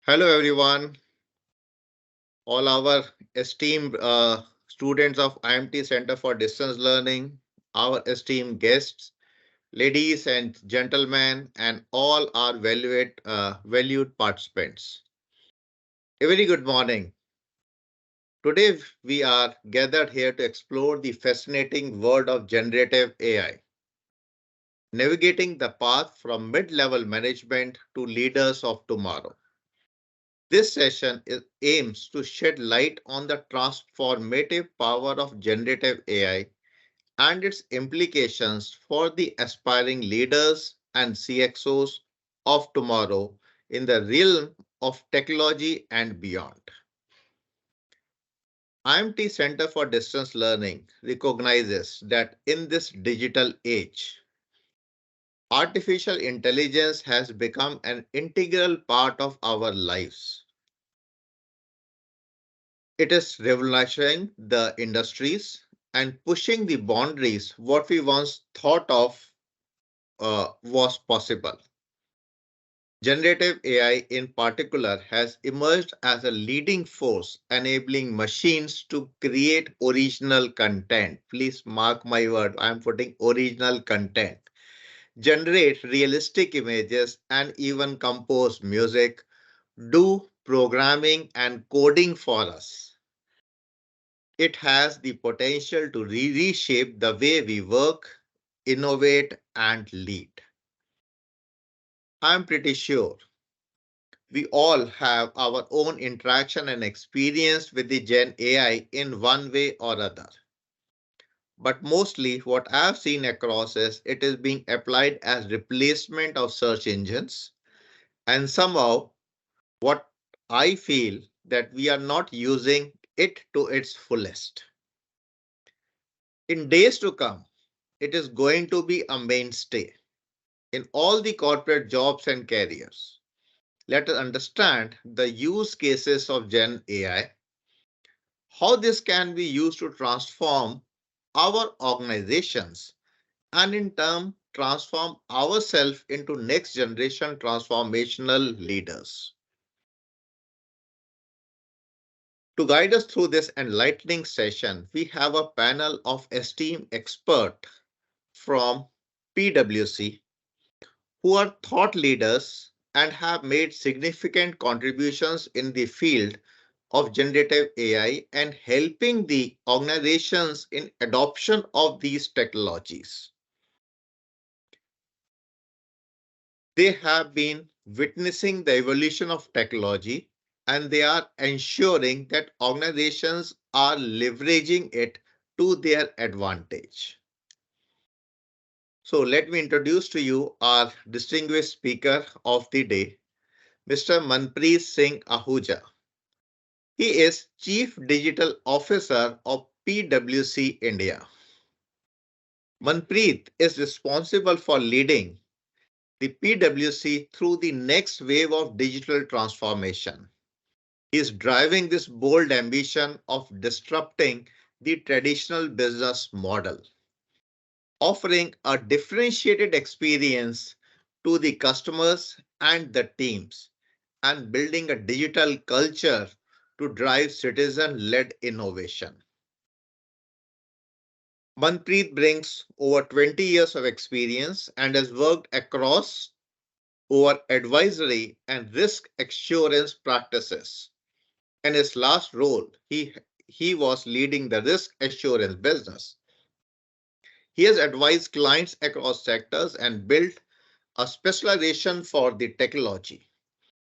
Hello, everyone. All our esteemed students of IMT Center for Distance Learning, our esteemed guests, ladies and gentlemen, and all our valued participants. A very good morning. Today, we are gathered here to explore the fascinating world of generative AI, navigating the path from mid-level management to leaders of tomorrow. This session aims to shed light on the transformative power of generative AI and its implications for the aspiring leaders and CXOs of tomorrow in the realm of technology and beyond. IMT Center for Distance Learning recognizes that in this digital age, artificial intelligence has become an integral part of our lives. It is revolutionizing the industries and pushing the boundaries what we once thought of was possible. Generative AI in particular has emerged as a leading force enabling machines to create original content. Please mark my word, I'm putting original content. Generate realistic images and even compose music, do programming and coding for us. It has the potential to reshape the way we work, innovate, and lead. I'm pretty sure we all have our own interaction and experience with the Gen AI in one way or other. But mostly what I've seen across is it is being applied as replacement of search engines. And somehow what I feel that we are not using it to its fullest. In days to come, it is going to be a mainstay in all the corporate jobs and careers. Let us understand the use cases of Gen AI, how this can be used to transform our organizations and in turn transform ourselves into next generation transformational leaders. To guide us through this enlightening session, we have a panel of esteemed experts from PwC who are thought leaders and have made significant contributions in the field of generative AI and helping the organizations in adoption of these technologies. They have been witnessing the evolution of technology and they are ensuring that organizations are leveraging it to their advantage. So let me introduce to you our distinguished speaker of the day, Mr. Manpreet Singh Ahuja. He is Chief Digital Officer of PwC India. Manpreet is responsible for leading the PwC through the next wave of digital transformation. He is driving this bold ambition of disrupting the traditional business model, offering a differentiated experience to the customers and the teams, and building a digital culture to drive citizen-led innovation. Manpreet brings over 20 years of experience and has worked across over advisory and risk assurance practices. In his last role, he was leading the risk assurance business. He has advised clients across sectors and built a specialization for the technology,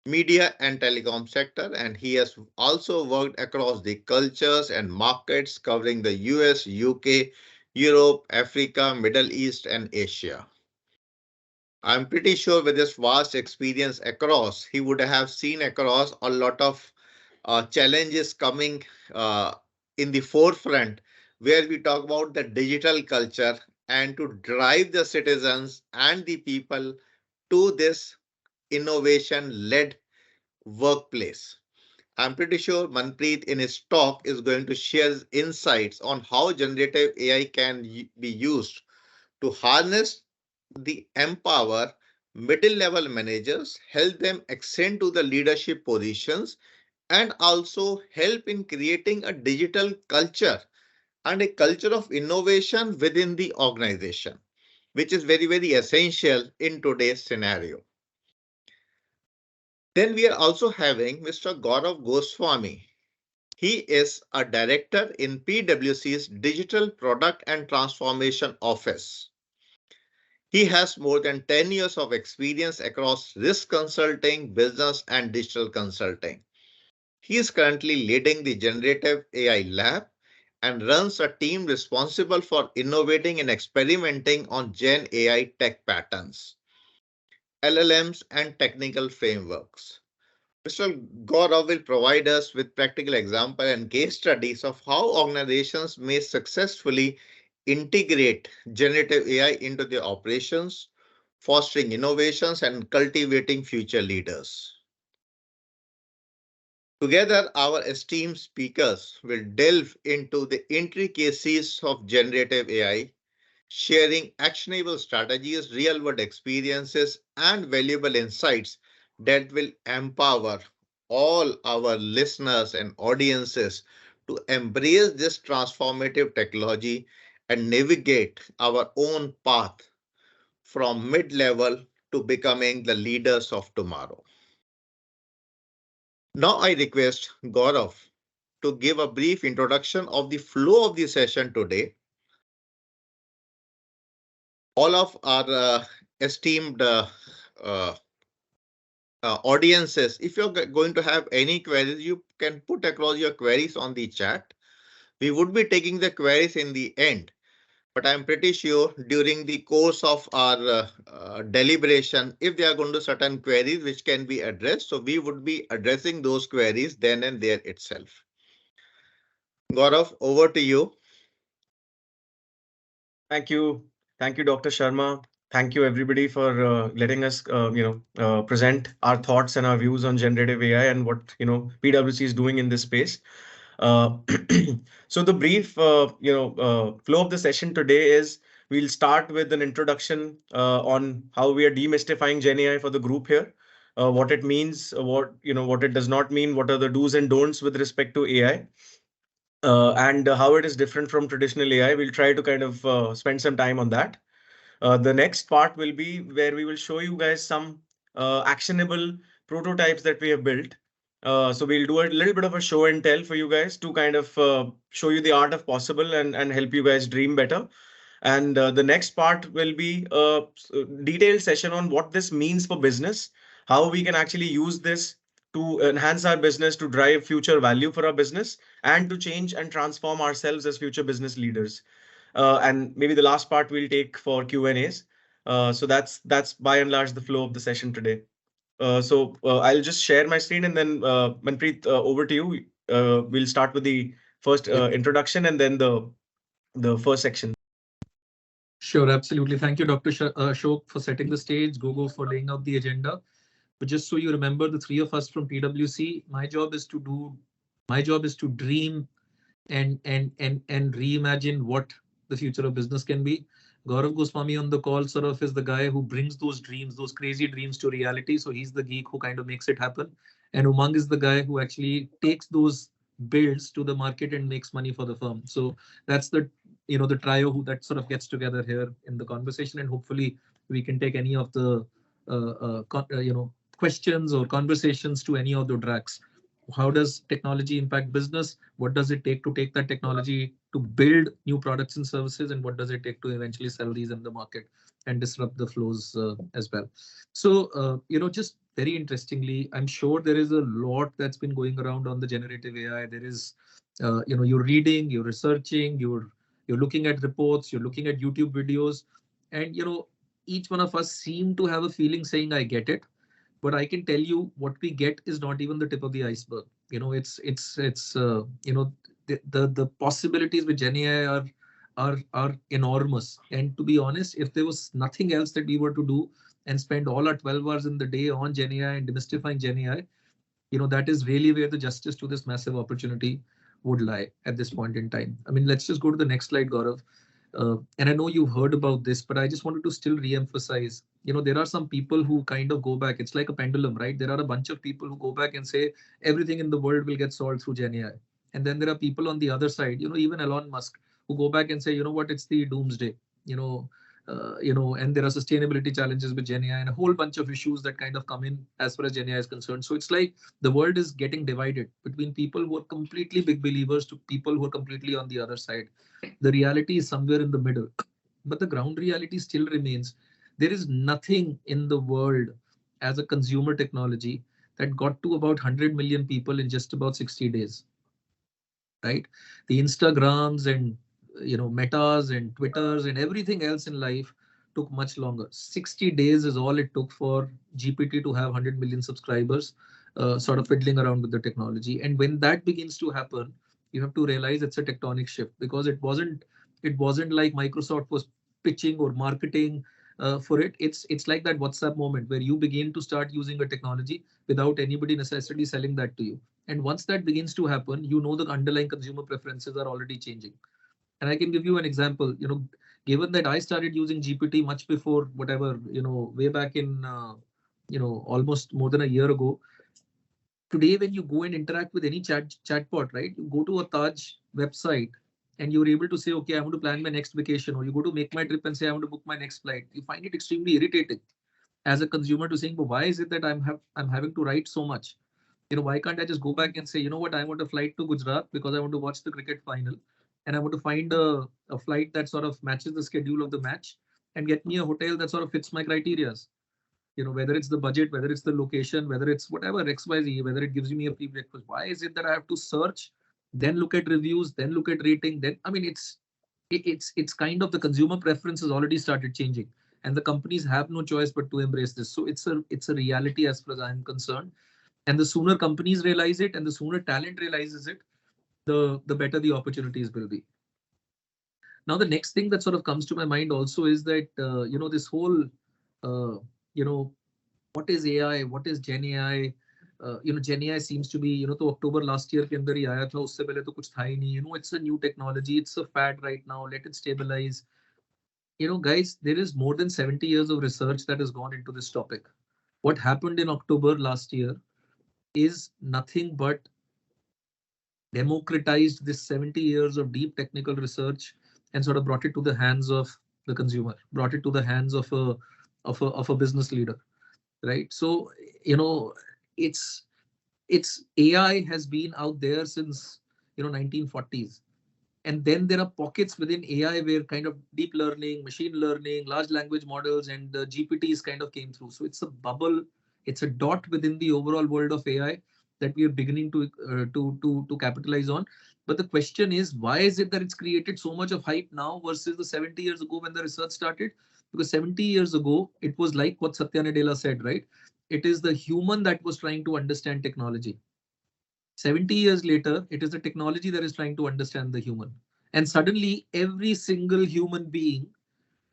media and telecom sector, and he has also worked across the cultures and markets covering the US, UK, Europe, Africa, Middle East, and Asia. I'm pretty sure with this vast experience across, he would have seen across a lot of challenges coming uh, in the forefront, where we talk about the digital culture and to drive the citizens and the people to this innovation-led workplace. I'm pretty sure Manpreet in his talk is going to share insights on how generative AI can be used to harness the empower middle level managers, help them ascend to the leadership positions, and also help in creating a digital culture and a culture of innovation within the organization, which is very, very essential in today's scenario. Then we are also having Mr. Gaurav Goswami. He is a director in PwC's Digital Product and Transformation Office. He has more than 10 years of experience across risk consulting, business, and digital consulting. He is currently leading the Generative AI Lab and runs a team responsible for innovating and experimenting on Gen AI tech patterns, LLMs, and technical frameworks. Mr. Gaurav will provide us with practical examples and case studies of how organizations may successfully integrate generative AI into their operations, fostering innovations and cultivating future leaders. Together, our esteemed speakers will delve into the intricacies of generative AI, sharing actionable strategies, real world experiences, and valuable insights that will empower all our listeners and audiences to embrace this transformative technology and navigate our own path from mid level to becoming the leaders of tomorrow. Now, I request Gaurav to give a brief introduction of the flow of the session today. All of our esteemed uh, audiences, if you're going to have any queries, you can put across your queries on the chat. We would be taking the queries in the end, but I'm pretty sure during the course of our deliberation, if there are going to certain queries which can be addressed, so we would be addressing those queries then and there itself. Gaurav, over to you. Thank you. Thank you, Dr. Sharma. Thank you, everybody, for letting us, present our thoughts and our views on generative AI and what, PwC is doing in this space. Uh, so the brief, flow of the session today is we'll start with an introduction on how we are demystifying Gen AI for the group here, what it means, what it does not mean, what are the do's and don'ts with respect to AI, and how it is different from traditional AI. We'll try to kind of spend some time on that. The next part will be where we will show you guys some actionable prototypes that we have built. So we'll do a little bit of a show and tell for you guys to kind of show you the art of possible and help you guys dream better. And the next part will be a detailed session on what this means for business, how we can actually use this to enhance our business, to drive future value for our business, and to change and transform ourselves as future business leaders. And maybe the last part we'll take for Q&As. So that's by and large the flow of the session today. So I'll just share my screen and then Manpreet, over to you. We'll start with the first introduction and then the first section. Sure, absolutely. Thank you, Dr. Ashok, for setting the stage, Gogo for laying out the agenda. But just so you remember, the three of us from PwC, my job is to dream and reimagine what the future of business can be. Gaurav Goswami on the call sort of is the guy who brings those dreams, those crazy dreams to reality. So he's the geek who kind of makes it happen. And Umang is the guy who actually takes those builds to the market and makes money for the firm. So that's the trio who that sort of gets together here in the conversation, and hopefully we can take any of the questions or conversations to any of the tracks. How does technology impact business? What does it take to take that technology to build new products and services, and what does it take to eventually sell these in the market and disrupt the flows as well? So just very interestingly, I'm sure there is a lot that's been going around on the generative AI. There is you're reading, you're researching, you're looking at reports, you're looking at YouTube videos, and each one of us seem to have a feeling saying, I get it. But I can tell you what we get is not even the tip of the iceberg. The possibilities with Gen AI are enormous. And to be honest, if there was nothing else that we were to do and spend all our 12 hours in the day on Gen AI and demystifying Gen AI, that is really where the justice to this massive opportunity would lie at this point in time. I mean, let's just go to the next slide, Gaurav. And I know you've heard about this, but I just wanted to still re-emphasize, there are some people who kind of go back. It's like a pendulum, right? There are a bunch of people who go back and say everything in the world will get solved through Gen AI. And then there are people on the other side, even Elon Musk, who go back and say, you know what, it's the doomsday, you know, and there are sustainability challenges with Gen AI and a whole bunch of issues that kind of come in as far as Gen AI is concerned. So it's like the world is getting divided between people who are completely big believers to people who are completely on the other side. The reality is somewhere in the middle, but the ground reality still remains. There is nothing in the world as a consumer technology that got to about 100 million people in just about 60 days, right? The Instagrams and Metas and Twitters and everything else in life took much longer. 60 days is all it took for GPT to have 100 million subscribers, sort of fiddling around with the technology. And when that begins to happen, you have to realize it's a tectonic shift, because it wasn't like Microsoft was pitching or marketing for it. It's like that WhatsApp moment where you begin to start using a technology without anybody necessarily selling that to you. And once that begins to happen, the underlying consumer preferences are already changing. And I can give you an example. Given that I started using GPT much before whatever, way back in, almost more than a year ago. Today, when you go and interact with any chatbot, right? You go to a Taj website and you're able to say, okay, I want to plan my next vacation, or you go to Make My Trip and say, I want to book my next flight. You find it extremely irritating as a consumer to saying, but why is it that I'm having to write so much? Why can't I just go back and say, you know what, I want a flight to Gujarat because I want to watch the cricket final, and I want to find a flight that sort of matches the schedule of the match and get me a hotel that sort of fits my criterias. Whether it's the budget, whether it's the location, whether it's whatever XYZ, whether it gives me a free breakfast. Why is it that I have to search, then look at reviews, then look at rating, then I mean it's kind of the consumer preference has already started changing, and the companies have no choice but to embrace this. So it's a reality as far as I'm concerned. And the sooner companies realize it and the sooner talent realizes it, the better the opportunities will be. Now, the next thing that sort of comes to my mind also is that, this whole, you know, what is AI? What is Gen AI? Gen AI seems to be, तो October last year के अंदर ही आया था, उससे पहले तो कुछ था ही नहीं. It's a new technology. It's a fad right now. Let it stabilize. Guys, there is more than 70 years of research that has gone into this topic. What happened in October last year is nothing but democratized this 70 years of deep technical research and sort of brought it to the hands of the consumer, brought it to the hands of a business leader, right? So, it's AI has been out there since 1940s. And then there are pockets within AI where kind of deep learning, machine learning, large language models, and GPTs kind of came through. So it's a bubble, it's a dot within the overall world of AI that we are beginning to capitalize on. But the question is, why is it that it's created so much of hype now versus the 70 years ago when the research started? Because 70 years ago, it was like what Satya Nadella said, right? It is the human that was trying to understand technology. 70 years later, it is the technology that is trying to understand the human. And suddenly, every single human being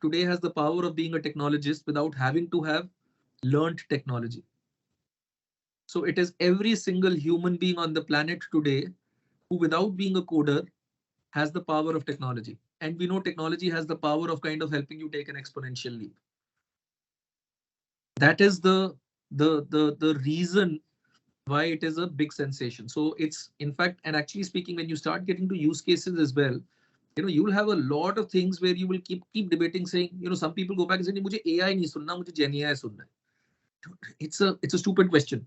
today has the power of being a technologist without having to have learned technology. So it is every single human being on the planet today who, without being a coder, has the power of technology. And we know technology has the power of kind of helping you take an exponential leap. That is the reason why it is a big sensation. So it's, in fact, and actually speaking, when you start getting to use cases as well, you'll have a lot of things where you will keep debating, saying, some people go back and say, "मुझे AI नहीं सुनना, मुझे Gen AI सुनना है." It's a stupid question.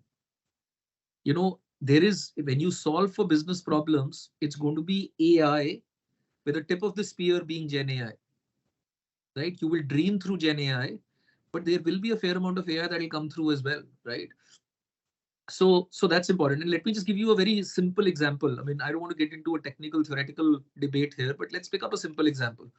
There is, when you solve for business problems, it's going to be AI with the tip of the spear being Gen AI, right? You will dream through Gen AI, but there will be a fair amount of AI that will come through as well, right? So that's important. And let me just give you a very simple example. I mean, I don't want to get into a technical theoretical debate here, but let's pick up a simple example.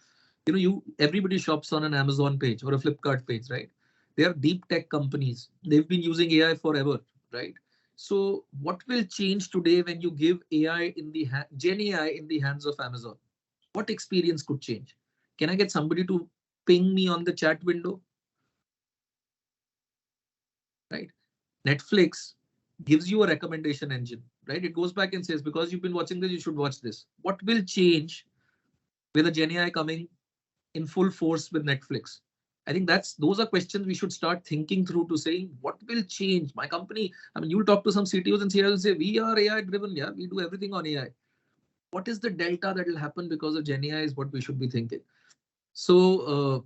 Everybody shops on an Amazon page or a Flipkart page, right? They are deep tech companies. They've been using AI forever, right? So what will change today when you give AI in the Gen AI in the hands of Amazon? What experience could change? Can I get somebody to ping me on the chat window? Right? Netflix gives you a recommendation engine, right? It goes back and says, because you've been watching this, you should watch this. What will change with a Gen AI coming in full force with Netflix? I think those are questions we should start thinking through to saying what will change my company. I mean, you'll talk to some CTOs and CIOs and say, we are AI driven. Yeah, we do everything on AI. What is the delta that will happen because of Gen AI is what we should be thinking. So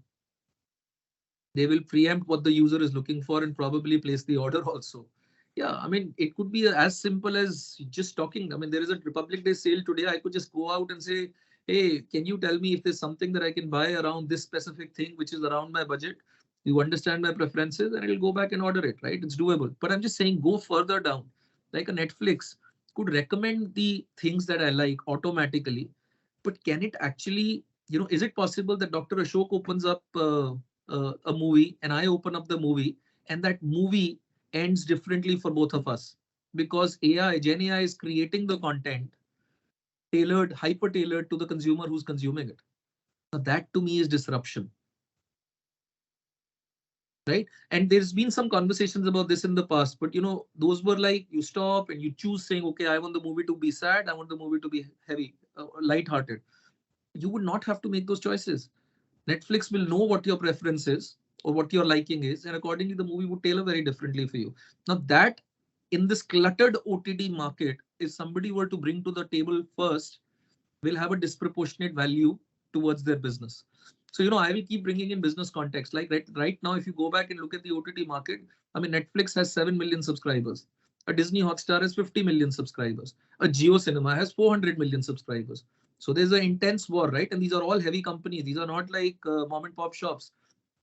they will preempt what the user is looking for and probably place the order also. Yeah, I mean, it could be as simple as just talking. I mean, there is a Republic Day sale today. I could just go out and say, hey, can you tell me if there's something that I can buy around this specific thing, which is around my budget? You understand my preferences, and it'll go back and order it, right? It's doable. But I'm just saying, go further down. Like a Netflix could recommend the things that I like automatically. But can it actually, is it possible that Dr. Ashok opens up a movie and I open up the movie and that movie ends differently for both of us because Gen AI is creating the content tailored, hyper tailored to the consumer who's consuming it. Now that to me is disruption, right? And there's been some conversations about this in the past, but those were like you stop and you choose saying, okay, I want the movie to be sad, I want the movie to be heavy, light-hearted. You would not have to make those choices. Netflix will know what your preference is or what your liking is, and accordingly, the movie would tailor very differently for you. Now, that in this cluttered OTT market, if somebody were to bring to the table first, will have a disproportionate value towards their business. So, I will keep bringing in business context. Like right now, if you go back and look at the OTT market, I mean, Netflix has 7 million subscribers. A Disney Hotstar has 50 million subscribers. A Geo Cinema has 400 million subscribers. So there's an intense war, right? And these are all heavy companies. These are not like mom and pop shops.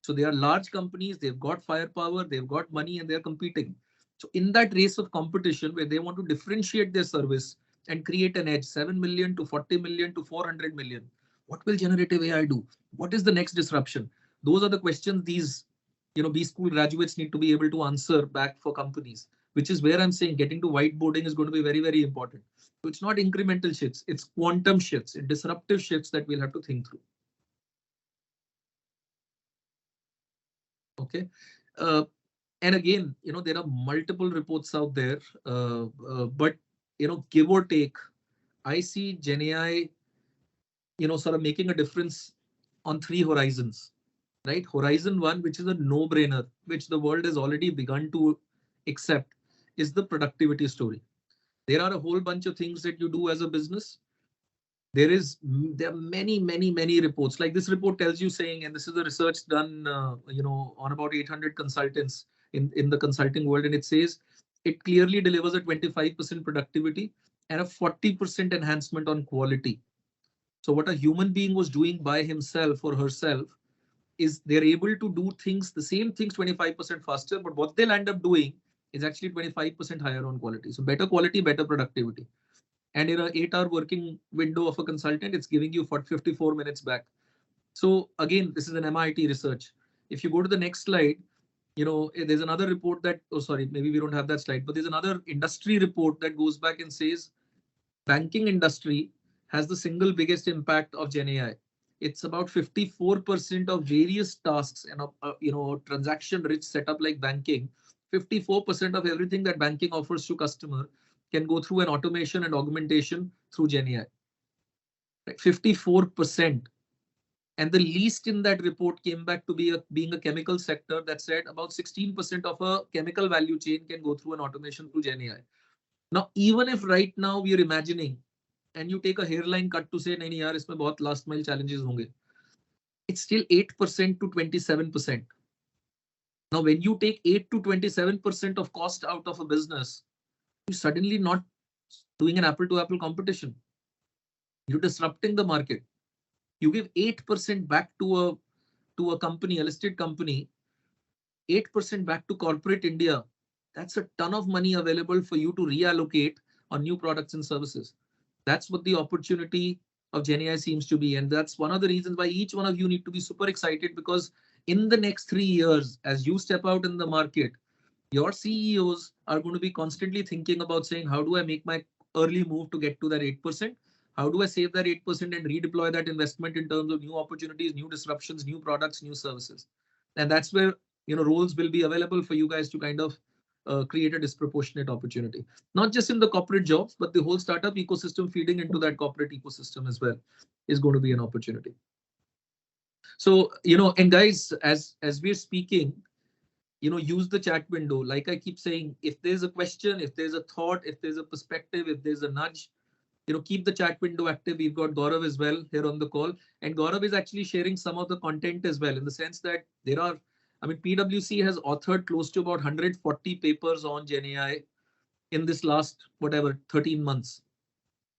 So they are large companies. They've got firepower. They've got money and they're competing. So in that race of competition where they want to differentiate their service and create an edge, 7 million to 40 million to 400 million, what will generative AI do? What is the next disruption? Those are the questions these, B school graduates need to be able to answer back for companies, which is where I'm saying getting to whiteboarding is going to be very, very important. So it's not incremental shifts, it's quantum shifts, it's disruptive shifts that we'll have to think through. Okay. And again, there are multiple reports out there, but, give or take, I see Gen AI, sort of making a difference on 3 horizons, right? Horizon 1, which is a no-brainer, which the world has already begun to accept, is the productivity story. There are a whole bunch of things that you do as a business. There are many, many, many reports. Like this report tells you saying, and this is a research done, on about 800 consultants in the consulting world, and it says it clearly delivers a 25% productivity and a 40% enhancement on quality. So what a human being was doing by himself or herself is they're able to do things, the same things 25% faster, but what they'll end up doing is actually 25% higher on quality. So better quality, better productivity. And in an 8-hour working window of a consultant, it's giving you 54 minutes back. So again, this is an MIT research. If you go to the next slide, there's another report that, oh, sorry, maybe we don't have that slide, but there's another industry report that goes back and says banking industry has the single biggest impact of Gen AI. It's about 54% of various tasks and, transaction rich setup like banking. 54% of everything that banking offers to customer can go through an automation and augmentation through Gen AI. Right? 54%. And the least in that report came back to being a chemical sector that said about 16% of a chemical value chain can go through an automation through Gen AI. Now, even if right now we are imagining and you take a hairline cut to say, nahi yaar, isme bahut last mile challenges honge, it's still 8% to 27%. Now, when you take 8 to 27% of cost out of a business, you're suddenly not doing an apple to apple competition. You're disrupting the market. You give 8% back to a company, a listed company, 8% back to corporate India. That's a ton of money available for you to reallocate on new products and services. That's what the opportunity of Gen AI seems to be. And that's one of the reasons why each one of you need to be super excited, because in the next 3 years, as you step out in the market, your CEOs are going to be constantly thinking about saying, how do I make my early move to get to that 8%? How do I save that 8% and redeploy that investment in terms of new opportunities, new disruptions, new products, new services? And that's where, roles will be available for you guys to kind of create a disproportionate opportunity, not just in the corporate jobs, but the whole startup ecosystem feeding into that corporate ecosystem as well is going to be an opportunity. So, and guys, as we're speaking, use the chat window. Like I keep saying, if there's a question, if there's a thought, if there's a perspective, if there's a nudge, keep the chat window active. We've got Gaurav as well here on the call. And Gaurav is actually sharing some of the content as well, in the sense that PwC has authored close to about 140 papers on Gen AI in this last, whatever, 13 months.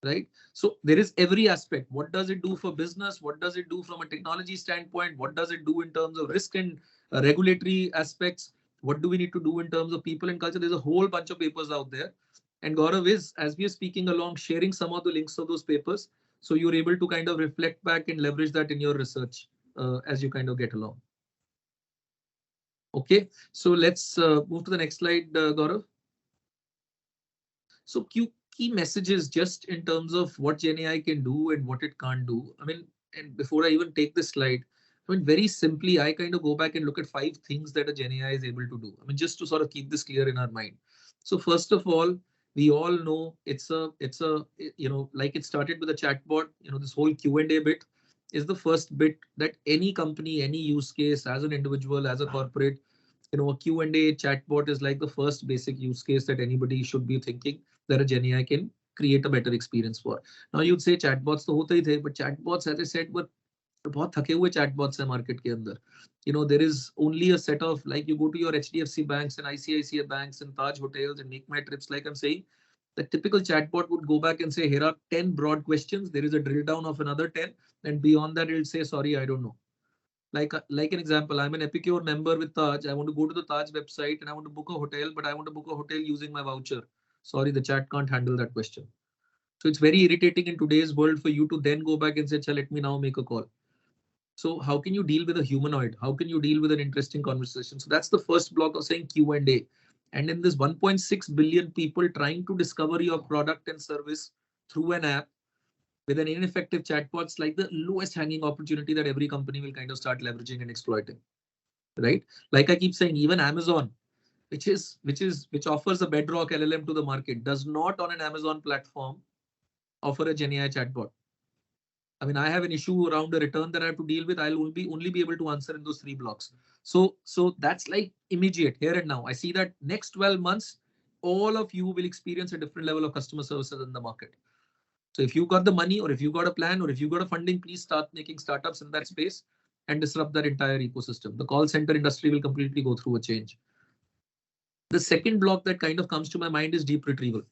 Right? So there is every aspect. What does it do for business? What does it do from a technology standpoint? What does it do in terms of risk and regulatory aspects? What do we need to do in terms of people and culture? There's a whole bunch of papers out there. And Gaurav is, as we are speaking along, sharing some of the links of those papers. So you're able to kind of reflect back and leverage that in your research as you kind of get along. Okay, so let's move to the next slide, Gaurav. So key messages just in terms of what Gen AI can do and what it can't do. And before I even take this slide, very simply, I kind of go back and look at 5 things that a Gen AI is able to do. Just to sort of keep this clear in our mind. So first of all, we all know it's a, like it started with a chatbot, this whole Q&A bit is the first bit that any company, any use case, as an individual, as a corporate, a Q&A chatbot is like the first basic use case that anybody should be thinking that a Gen AI can create a better experience for. Now you'd say chatbots to hote hi the, but chatbots, as I said, were बहुत थके हुए chatbots है market के अंदर. There is only a set of, like you go to your HDFC banks and ICICI banks and Taj hotels and Make My Trips, like I'm saying, the typical chatbot would go back and say, here are 10 broad questions. There is a drill down of another 10. And beyond that, it'll say, sorry, I don't know. Like an example, I'm an Epicure member with Taj. I want to go to the Taj website and I want to book a hotel, but I want to book a hotel using my voucher. Sorry, the chat can't handle that question. So it's very irritating in today's world for you to then go back and say, let me now make a call. So how can you deal with a humanoid? How can you deal with an interesting conversation? So that's the first block of saying Q&A. And in this 1.6 billion people trying to discover your product and service through an app, with an ineffective chatbots, like the lowest hanging opportunity that every company will kind of start leveraging and exploiting, right? Like I keep saying, even Amazon, which offers a bedrock LLM to the market, does not on an Amazon platform offer a Gen AI chatbot. I have an issue around a return that I have to deal with. I'll only be able to answer in those 3 blocks. So that's like immediate here and now. I see that next 12 months, all of you will experience a different level of customer services in the market. So if you got the money, or if you got a plan, or if you got a funding, please start making startups in that space and disrupt that entire ecosystem. The call center industry will completely go through a change. The second block that kind of comes to my mind is deep retrieval.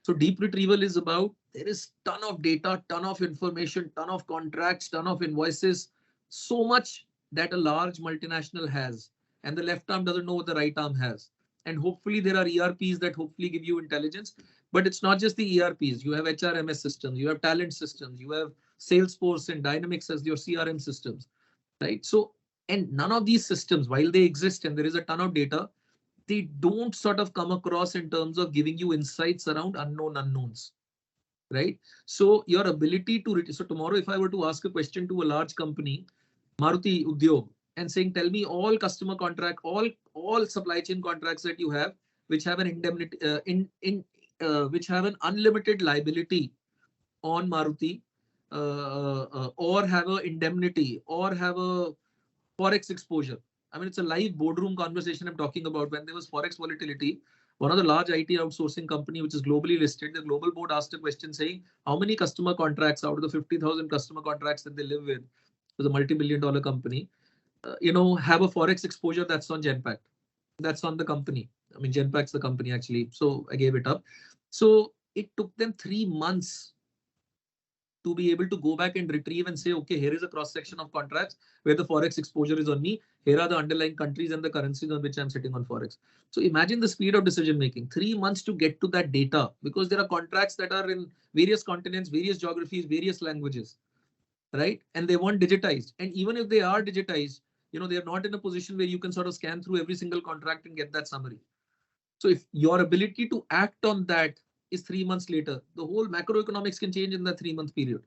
So deep retrieval is about, there is ton of data, ton of information, ton of contracts, ton of invoices, so much that a large multinational has, and the left arm doesn't know what the right arm has. And hopefully there are ERPs that hopefully give you intelligence, but it's not just the ERPs. You have HRMS systems, you have talent systems, you have Salesforce and Dynamics as your CRM systems, right? So, and none of these systems, while they exist and there is a ton of data, they don't sort of come across in terms of giving you insights around unknown unknowns, right? So your ability to, so tomorrow, if I were to ask a question to a large company, Maruti Udyog, and saying, tell me all customer contract, all supply chain contracts that you have, which have an indemnity, which have an unlimited liability on Maruti, or have an indemnity, or have a forex exposure. It's a live boardroom conversation I'm talking about. When there was forex volatility, one of the large IT outsourcing company, which is globally listed, the global board asked a question saying, how many customer contracts out of the 50,000 customer contracts that they live with a multi-billion-dollar company, have a forex exposure that's on Genpact. That's on the company. Genpact's the company actually. So I gave it up. So it took them 3 months to be able to go back and retrieve and say, okay, here is a cross section of contracts where the forex exposure is on me. Here are the underlying countries and the currencies on which I'm sitting on forex. So imagine the speed of decision making. 3 months to get to that data, because there are contracts that are in various continents, various geographies, various languages, right? And they want digitized. And even if they are digitized, they're not in a position where you can sort of scan through every single contract and get that summary. So if your ability to act on that is 3 months later, the whole macroeconomics can change in that 3-month period.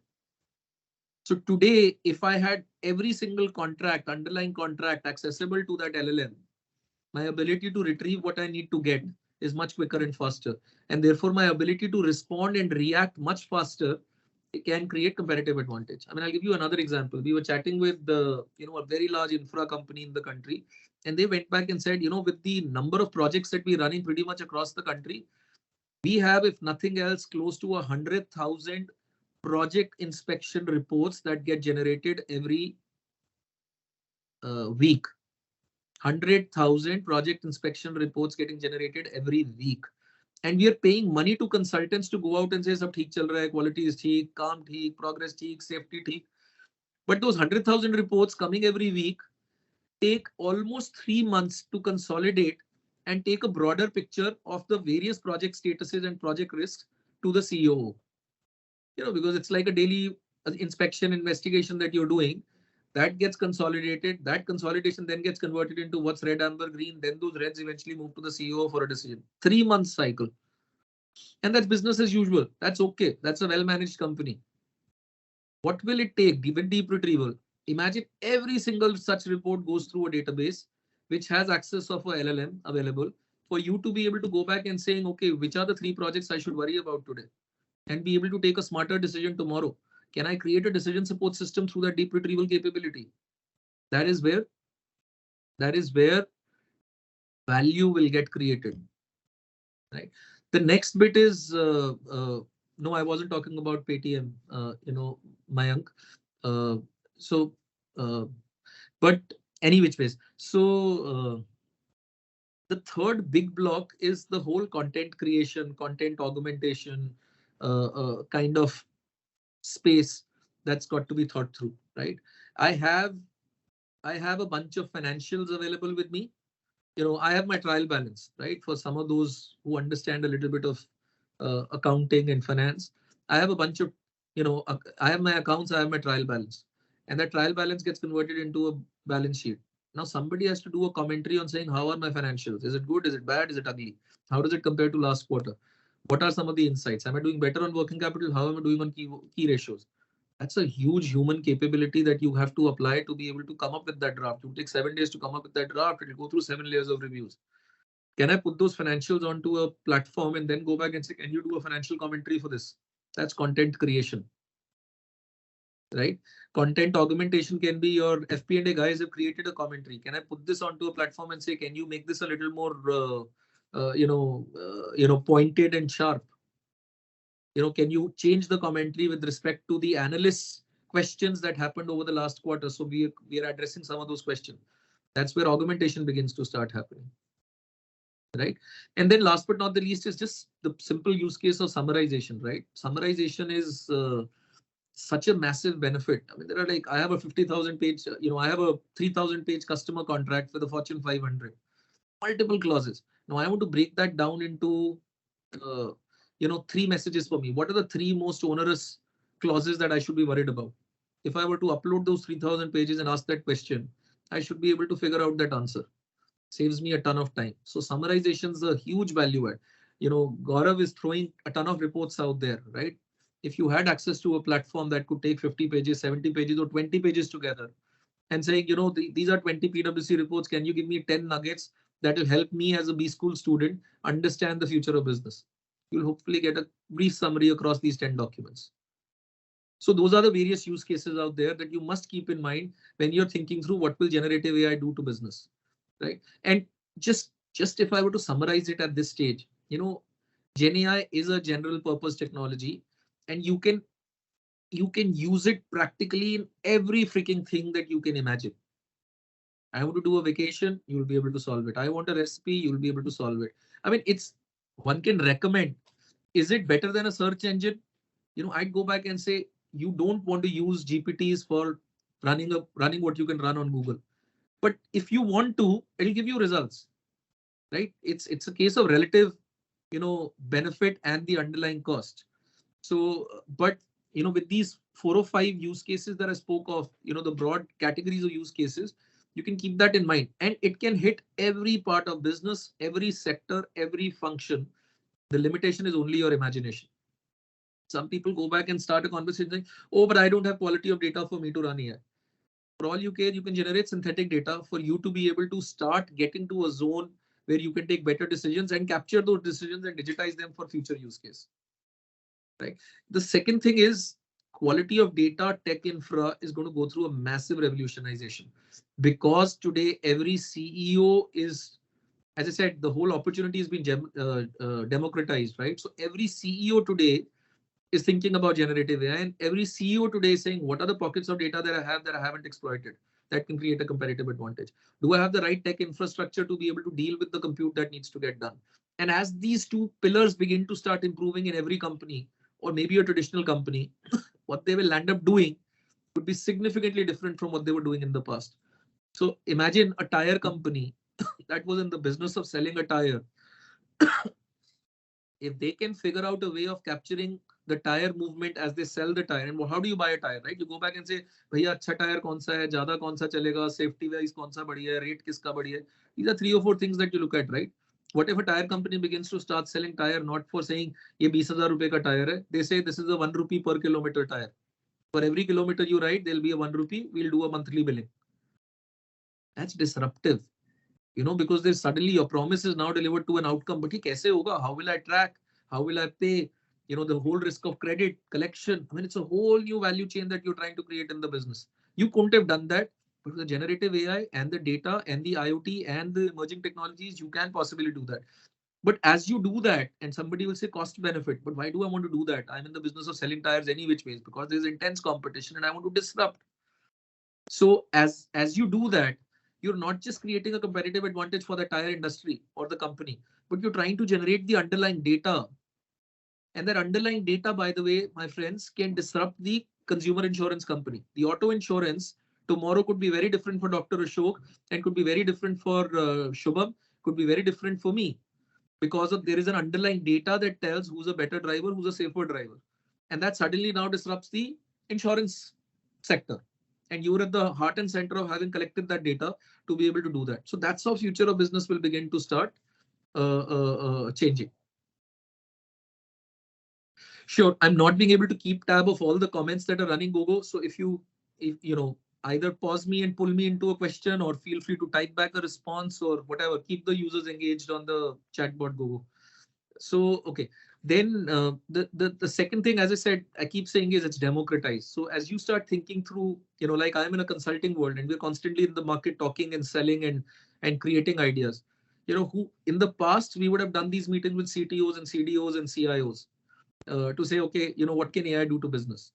So today, if I had every single contract, underlying contract accessible to that LLM, my ability to retrieve what I need to get is much quicker and faster. And therefore, my ability to respond and react much faster it can create competitive advantage. I mean, I'll give you another example. We were chatting with the, a very large infra company in the country, and they went back and said, with the number of projects that we're running pretty much across the country, we have, if nothing else, close to 100,000 project inspection reports that get generated every week. 100,000 project inspection reports getting generated every week. And we are paying money to consultants to go out and say, sab theek chal raha hai, quality is theek, काम theek, progress theek, safety theek. But those 100,000 reports coming every week take almost 3 months to consolidate and take a broader picture of the various project statuses and project risks to the COO. Because it's like a daily inspection investigation that you're doing. That gets consolidated. That consolidation then gets converted into what's red, amber, green. Then those reds eventually move to the CEO for a decision. 3 month cycle. And that's business as usual. That's okay. That's a well-managed company. What will it take? With deep retrieval. Imagine every single such report goes through a database which has access of a LLM available for you to be able to go back and saying, okay, which are the 3 projects I should worry about today? And be able to take a smarter decision tomorrow. Can I create a decision support system through that deep retrieval capability? That is where value will get created. Right. The next bit is no, I wasn't talking about Paytm. Mayank. So, but any which ways. So the third big block is the whole content creation, content augmentation kind of space that's got to be thought through, right? I have a bunch of financials available with me. I have my trial balance, right? For some of those who understand a little bit of accounting and finance, I have a bunch of, I have my accounts, I have my trial balance, and that trial balance gets converted into a balance sheet. Now somebody has to do a commentary on saying, how are my financials? Is it good? Is it bad? Is it ugly? How does it compare to last quarter? What are some of the insights? Am I doing better on working capital? How am I doing on key ratios? That's a huge human capability that you have to apply to be able to come up with that draft. It will take 7 days to come up with that draft. It will go through 7 layers of reviews. Can I put those financials onto a platform and then go back and say, can you do a financial commentary for this? That's content creation, right? Content augmentation can be your FP&A guys have created a commentary. Can I put this onto a platform and say, can you make this a little more, pointed and sharp? Can you change the commentary with respect to the analysts' questions that happened over the last quarter? So we are addressing some of those questions. That's where augmentation begins to start happening. Right. And then last but not the least is just the simple use case of summarization, right? Summarization is such a massive benefit. I mean, there are like, I have a 50,000 page, I have a 3,000 page customer contract for the Fortune 500, multiple clauses. Now I want to break that down into, 3 messages for me. What are the 3 most onerous clauses that I should be worried about? If I were to upload those 3,000 pages and ask that question, I should be able to figure out that answer. Saves me a ton of time. So summarization is a huge value add. Gaurav is throwing a ton of reports out there, right? If you had access to a platform that could take 50 pages, 70 pages, or 20 pages together and saying, these are 20 PwC reports. Can you give me 10 nuggets that will help me as a B school student understand the future of business? You'll hopefully get a brief summary across these 10 documents. So those are the various use cases out there that you must keep in mind when you're thinking through what will generative AI do to business. Right. And just if I were to summarize it at this stage, Gen AI is a general purpose technology, and you can use it practically in every freaking thing that you can imagine. I want to do a vacation, you will be able to solve it. I want a recipe, you will be able to solve it. I mean, one can recommend. Is it better than a search engine? I'd go back and say, you don't want to use GPTs for running what you can run on Google. But if you want to, it'll give you results, right? It's a case of relative, benefit and the underlying cost. So, but, with these 4 or 5 use cases that I spoke of, the broad categories of use cases, you can keep that in mind. And it can hit every part of business, every sector, every function. The limitation is only your imagination. Some people go back and start a conversation saying, oh, but I don't have quality of data for me to run here. For all you care, you can generate synthetic data for you to be able to start getting to a zone where you can take better decisions and capture those decisions and digitize them for future use case. Right. The second thing is quality of data tech infra is going to go through a massive revolutionization, because today every CEO is, as I said, the whole opportunity has been democratized, right? So every CEO today is thinking about generative AI, and every CEO today is saying, what are the pockets of data that I have that I haven't exploited that can create a competitive advantage? Do I have the right tech infrastructure to be able to deal with the compute that needs to get done? And as these two pillars begin to start improving in every company, or maybe a traditional company, what they will end up doing would be significantly different from what they were doing in the past. So imagine a tire company that was in the business of selling a tire. If they can figure out a way of capturing the tire movement as they sell the tire, and how do you buy a tire, right? You go back and say, भैया अच्छा tire कौन सा है, ज़्यादा कौन सा चलेगा, safety wise कौन सा बढ़िया है, rate किसका बढ़िया है. These are 3 or 4 things that you look at, right? What if a tire company begins to start selling tire not for saying ये 20,000 रुपए का tire है, they say this is a 1 rupee per kilometer tire. For every kilometer you ride, there'll be a 1 rupee. We'll do a monthly billing. That's disruptive. Because there's suddenly your promise is now delivered to an outcome. But kaise hoga? How will I track? How will I pay? The whole risk of credit collection. I mean, it's a whole new value chain that you're trying to create in the business. You couldn't have done that, but with the generative AI and the data and the IoT and the emerging technologies, you can possibly do that. But as you do that, and somebody will say cost benefit, but why do I want to do that? I'm in the business of selling tires any which ways, because there's intense competition and I want to disrupt. So as you do that, you're not just creating a competitive advantage for the tire industry or the company, but you're trying to generate the underlying data. And that underlying data, by the way, my friends, can disrupt the consumer insurance company. The auto insurance tomorrow could be very different for Dr. Ashok and could be very different for Shubham, could be very different for me, because there is an underlying data that tells who's a better driver, who's a safer driver. And that suddenly now disrupts the insurance sector. And you're at the heart and center of having collected that data to be able to do that. So that's how future of business will begin to start changing. Sure, I'm not being able to keep tab of all the comments that are running, Gogo. So if you either pause me and pull me into a question, or feel free to type back a response or whatever, keep the users engaged on the chatbot, Gogo. So, okay. Then the second thing, as I said, I keep saying, is it's democratized. So as you start thinking through, like I'm in a consulting world and we're constantly in the market talking and selling and creating ideas. Who in the past we would have done these meetings with CTOs and CDOs and CIOs to say, okay, what can AI do to business?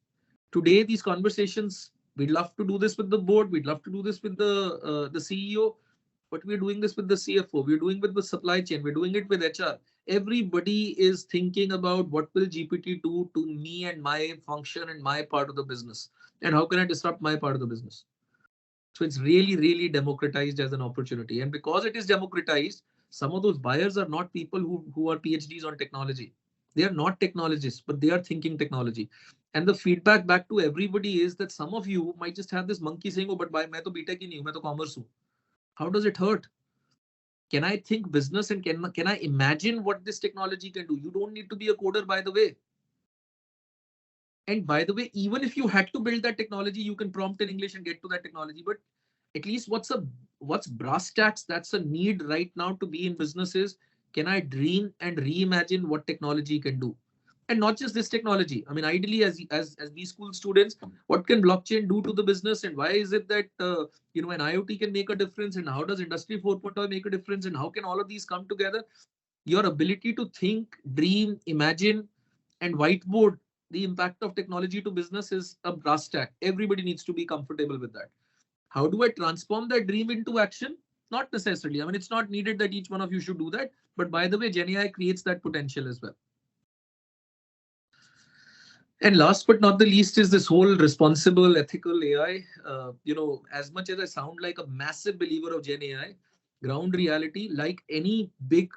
Today, these conversations, we'd love to do this with the board, we'd love to do this with the CEO, but we're doing this with the CFO, we're doing it with the supply chain, we're doing it with HR. Everybody is thinking about what will GPT do to me and my function and my part of the business, and how can I disrupt my part of the business. So it's really, really democratized as an opportunity. And because it is democratized, some of those buyers are not people who are PhDs on technology. They are not technologists, but they are thinking technology. And the feedback back to everybody is that some of you might just have this monkey saying, oh, but by main to BTech hi nahi hu, main to commerce hu. How does it hurt? Can I think business, and can I imagine what this technology can do? You don't need to be a coder, by the way. And by the way, even if you had to build that technology, you can prompt in English and get to that technology. But at least what's brass tacks, that's a need right now to be in businesses. Can I dream and reimagine what technology can do? And not just this technology. I mean, ideally, as we school students, what can blockchain do to the business, and why is it that an IoT can make a difference, and how does Industry 4.0 make a difference, and how can all of these come together? Your ability to think, dream, imagine, and whiteboard the impact of technology to business is a brass tack. Everybody needs to be comfortable with that. How do I transform that dream into action? Not necessarily. I mean, it's not needed that each one of you should do that. But by the way, GenAI creates that potential as well. And last but not the least is this whole responsible, ethical AI. As much as I sound like a massive believer of GenAI, ground reality, like any big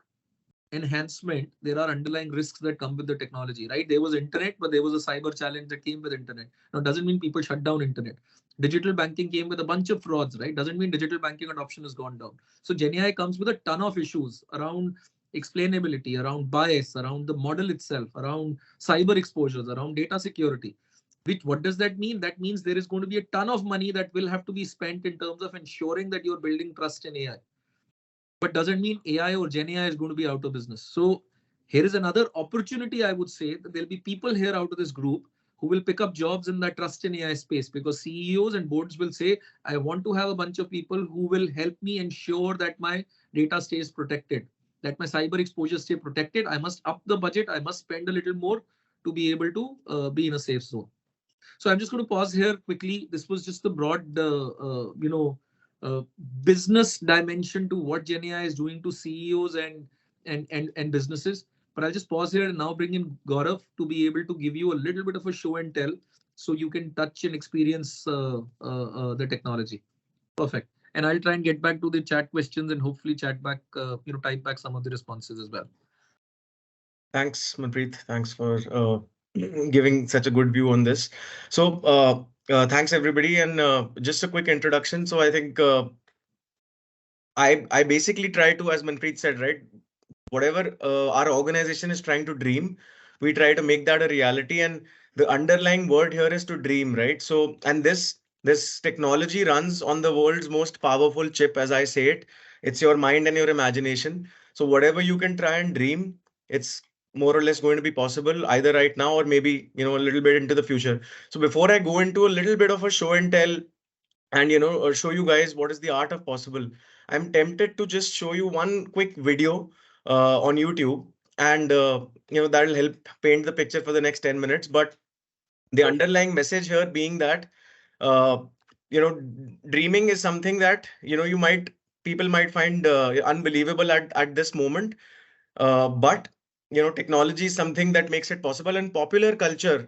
enhancement, there are underlying risks that come with the technology, right? There was internet, but there was a cyber challenge that came with internet. Now, doesn't mean people shut down internet. Digital banking came with a bunch of frauds, right? Doesn't mean digital banking adoption has gone down. So GenAI comes with a ton of issues around explainability, around bias, around the model itself, around cyber exposures, around data security. What does that mean? That means there is going to be a ton of money that will have to be spent in terms of ensuring that you're building trust in AI. But doesn't mean AI or Gen AI is going to be out of business. So here is another opportunity. I would say that there'll be people here out of this group who will pick up jobs in that trust in AI space, because CEOs and boards will say, I want to have a bunch of people who will help me ensure that my data stays protected, that my cyber exposure stay protected. I must up the budget. I must spend a little more to be able to be in a safe zone. So I'm just going to pause here quickly. This was just the broad, uh, business dimension to what GenAI is doing to CEOs and businesses. But I'll just pause here and now bring in Gaurav to be able to give you a little bit of a show and tell, so you can touch and experience the technology. Perfect. And I'll try and get back to the chat questions and hopefully chat back, type back some of the responses as well. Thanks, Manpreet. Thanks for giving such a good view on this. So, thanks everybody, and just a quick introduction. So, I think I basically try to, as Manpreet said, right, whatever our organization is trying to dream, we try to make that a reality. And the underlying word here is to dream, right? So, and this technology runs on the world's most powerful chip, as I say it. It's your mind and your imagination. So, whatever you can try and dream, it's more or less going to be possible either right now or maybe a little bit into the future. So, before I go into a little bit of a show and tell and show you guys what is the art of possible, I'm tempted to just show you one quick video on YouTube, and that'll help paint the picture for the next 10 minutes. But the underlying message here being that uh, dreaming is something that you might people might find unbelievable at this moment, but technology is something that makes it possible. And popular culture,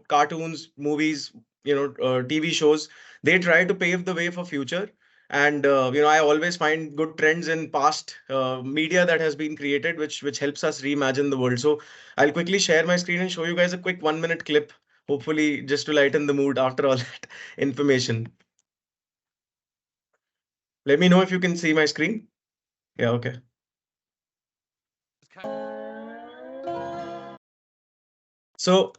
cartoons, movies, TV shows, they try to pave the way for future. And I always find good trends in past media that has been created, which helps us reimagine the world. So I'll quickly share my screen and show you guys a quick 1 minute clip, hopefully just to lighten the mood after all that information. Let me know if you can see my screen. Yeah, okay. So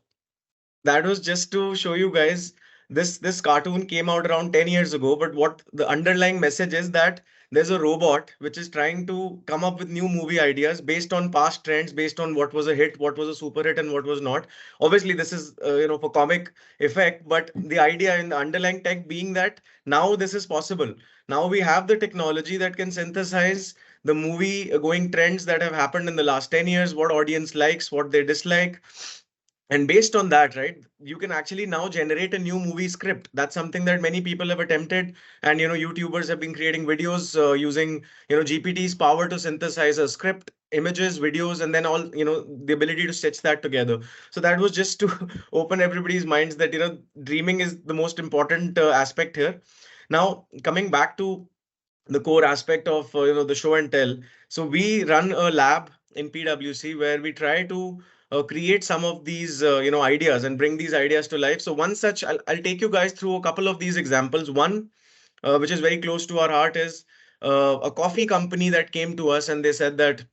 that was just to show you guys, this cartoon came out around 10 years ago, but what the underlying message is that there's a robot which is trying to come up with new movie ideas based on past trends, based on what was a hit, what was a super hit, and what was not. Obviously this is for comic effect, but the idea in the underlying tech being that now this is possible. Now we have the technology that can synthesize the movie going trends that have happened in the last 10 years, what audience likes, what they dislike, and based on that, right, you can actually now generate a new movie script. That's something that many people have attempted. And YouTubers have been creating videos using GPT's power to synthesize a script, images, videos, and then all the ability to stitch that together. So that was just to open everybody's minds that dreaming is the most important aspect here. Now coming back to the core aspect of the show and tell. So we run a lab in PwC where we try to create some of these ideas and bring these ideas to life. So one such, I'll take you guys through a couple of these examples. One which is very close to our heart is a coffee company that came to us and they said that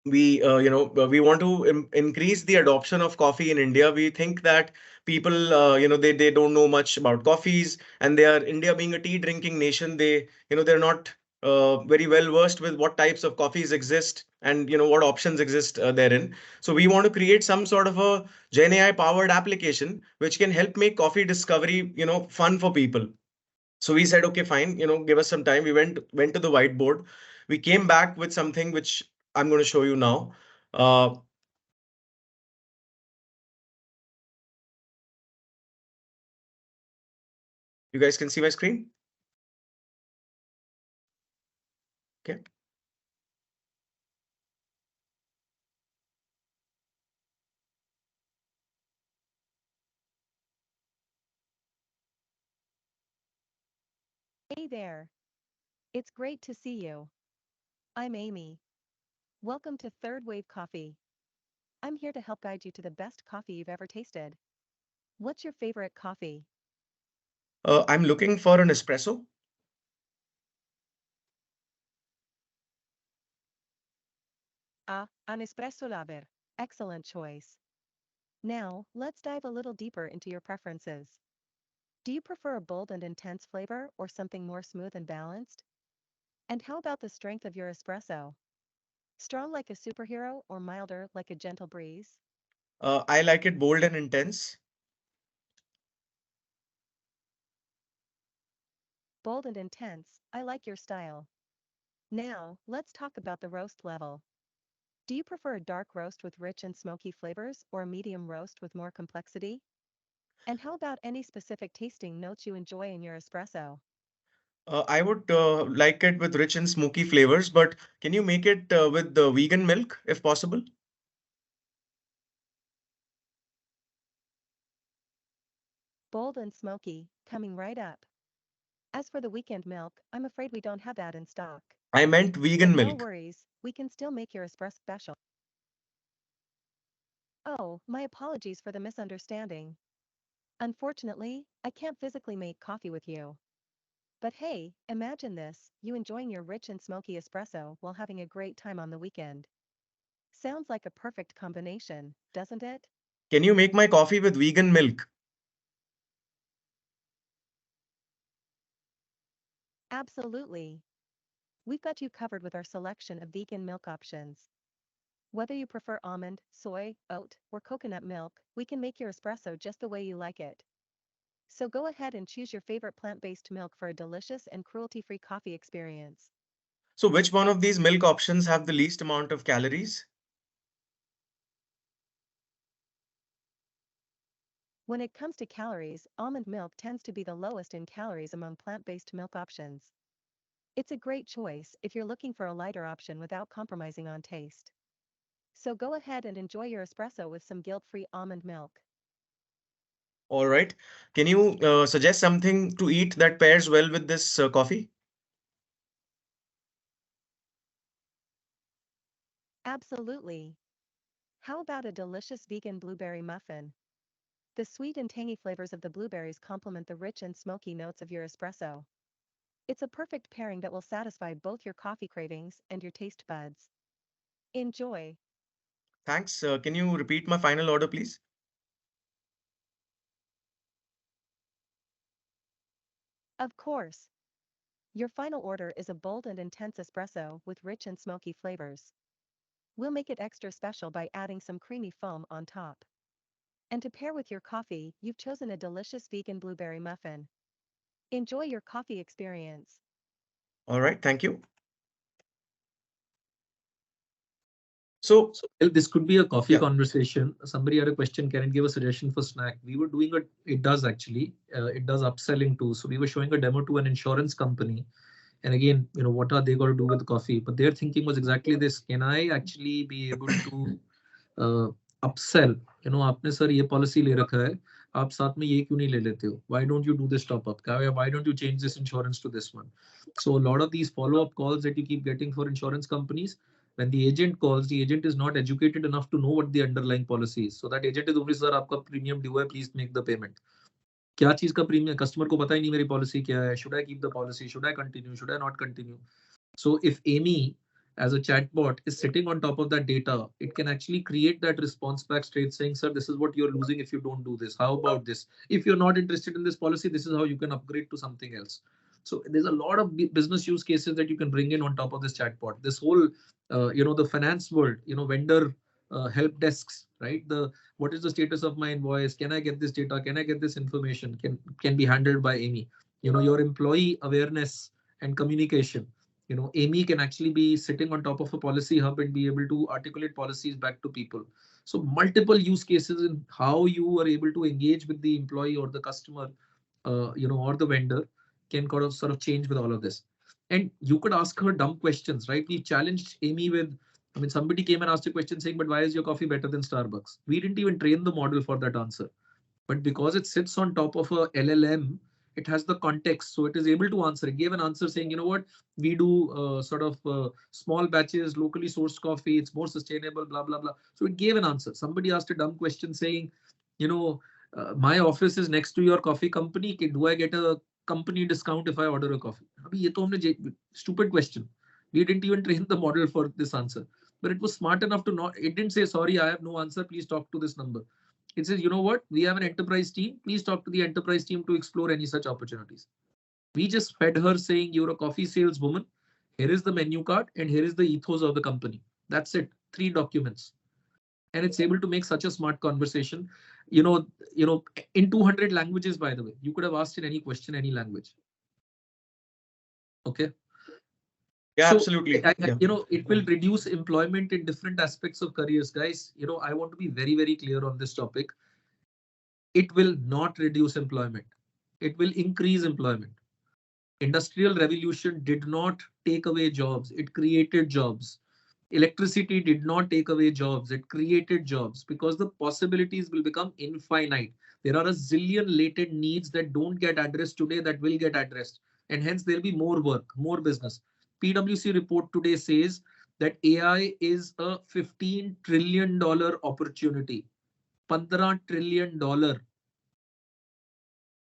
we want to increase the adoption of coffee in India. We think that people they don't know much about coffees, and they are, India being a tea drinking nation, they're not very well versed with what types of coffees exist and what options exist therein. So we want to create some sort of a Gen AI powered application which can help make coffee discovery fun for people. So we said, okay, fine, give us some time. We went to the whiteboard. We came back with something which I'm going to show you now. Uh, you guys can see my screen? Okay. Hey there. It's great to see you. I'm Amy. Welcome to Third Wave Coffee. I'm here to help guide you to the best coffee you've ever tasted. What's your favorite coffee? I'm looking for an espresso. An espresso laber. Excellent choice. Now, let's dive a little deeper into your preferences. Do you prefer a bold and intense flavor or something more smooth and balanced? And how about the strength of your espresso? Strong like a superhero or milder like a gentle breeze? I like it bold and intense. Bold and intense, I like your style. Now, let's talk about the roast level. Do you prefer a dark roast with rich and smoky flavors or a medium roast with more complexity? And how about any specific tasting notes you enjoy in your espresso? I would like it with rich and smoky flavors, but can you make it with the vegan milk if possible? Bold and smoky, coming right up. As for the weekend milk, I'm afraid we don't have that in stock. I meant But vegan no milk. worries, we can still make your espresso special. Oh, my apologies for the misunderstanding. Unfortunately, I can't physically make coffee with you. But hey, imagine this, you enjoying your rich and smoky espresso while having a great time on the weekend. Sounds like a perfect combination, doesn't it? Can you make my coffee with vegan milk? Absolutely. We've got you covered with our selection of vegan milk options. Whether you prefer almond, soy, oat, or coconut milk, we can make your espresso just the way you like it. So go ahead and choose your favorite plant-based milk for a delicious and cruelty-free coffee experience. So which one of these milk options have the least amount of calories? When it comes to calories, almond milk tends to be the lowest in calories among plant-based milk options. It's a great choice if you're looking for a lighter option without compromising on taste. So go ahead and enjoy your espresso with some guilt-free almond milk. All right. Can you suggest something to eat that pairs well with this coffee? Absolutely. How about a delicious vegan blueberry muffin? The sweet and tangy flavors of the blueberries complement the rich and smoky notes of your espresso. It's a perfect pairing that will satisfy both your coffee cravings and your taste buds. Enjoy. Thanks. Can you repeat my final order, please? Of course. Your final order is a bold and intense espresso with rich and smoky flavors. We'll make it extra special by adding some creamy foam on top. And to pair with your coffee, you've chosen a delicious vegan blueberry muffin. Enjoy your coffee experience. All right. Thank you. So, So well, this could be a coffee yeah. conversation. Somebody had a question, can it give a suggestion for snack? We were doing it does actually, it does upselling too. So we were showing a demo to an insurance company. And again, what are they going to do with coffee? But their thinking was exactly this. Can I actually be able to upsell? आपने sir ये policy ले रखा है, आप साथ में ये क्यों नहीं ले लेते हो? Why don't you do this top up? Why don't you change this insurance to this one? So a lot of these follow up calls that you keep getting for insurance companies, when the agent calls, the agent is not educated enough to know what the underlying policy is. So that agent is only, sir, आपका premium due है, please make the payment. क्या चीज का premium customer को पता ही नहीं मेरी policy क्या है, should I keep the policy, should I continue, should I not continue? So if Amy as a chatbot is sitting on top of that data, it can actually create that response back straight saying, sir, this is what you're losing if you don't do this. How about this? If you're not interested in this policy, this is how you can upgrade to something else. So there's a lot of business use cases that you can bring in on top of this chatbot. This whole, the finance world, vendor help desks, right? What is the status of my invoice? Can I get this data? Can I get this information? Can be handled by Amy. Your employee awareness and communication. Amy can actually be sitting on top of a policy hub and be able to articulate policies back to people. So multiple use cases in how you are able to engage with the employee or the customer, or the vendor can kind of sort of change with all of this. And you could ask her dumb questions, right? We challenged Amy with, I mean, somebody came and asked a question saying, but why is your coffee better than Starbucks? We didn't even train the model for that answer. But because it sits on top of a LLM, it has the context. So it is able to answer. It gave an answer saying, you know what, we do sort of small batches, locally sourced coffee. It's more sustainable, blah, blah, blah. So it gave an answer. Somebody asked a dumb question saying, you know, my office is next to your coffee company. Do I get a company discount if I order a coffee? Abhi ye to humne stupid question. We didn't even train the model for this answer. But it was smart enough to not, it didn't say, sorry, I have no answer. Please talk to this number. It says, you know what? We have an enterprise team. Please talk to the enterprise team to explore any such opportunities. We just fed her saying, you're a coffee saleswoman. Here is the menu card and here is the ethos of the company. That's it. 3 documents. And it's able to make such a smart conversation, you know, in 200 languages, by the way. You could have asked in any question, any language. Okay. Yeah, So absolutely. Yeah. it will reduce employment in different aspects of careers, guys. I want to be very, very clear on this topic. It will not reduce employment. It will increase employment. Industrial revolution did not take away jobs. It created jobs. Electricity did not take away jobs. It created jobs because the possibilities will become infinite. There are a zillion latent needs that don't get addressed today that will get addressed. And hence there'll be more work, more business. PwC report today says that AI is a $15 trillion opportunity. $15 trillion,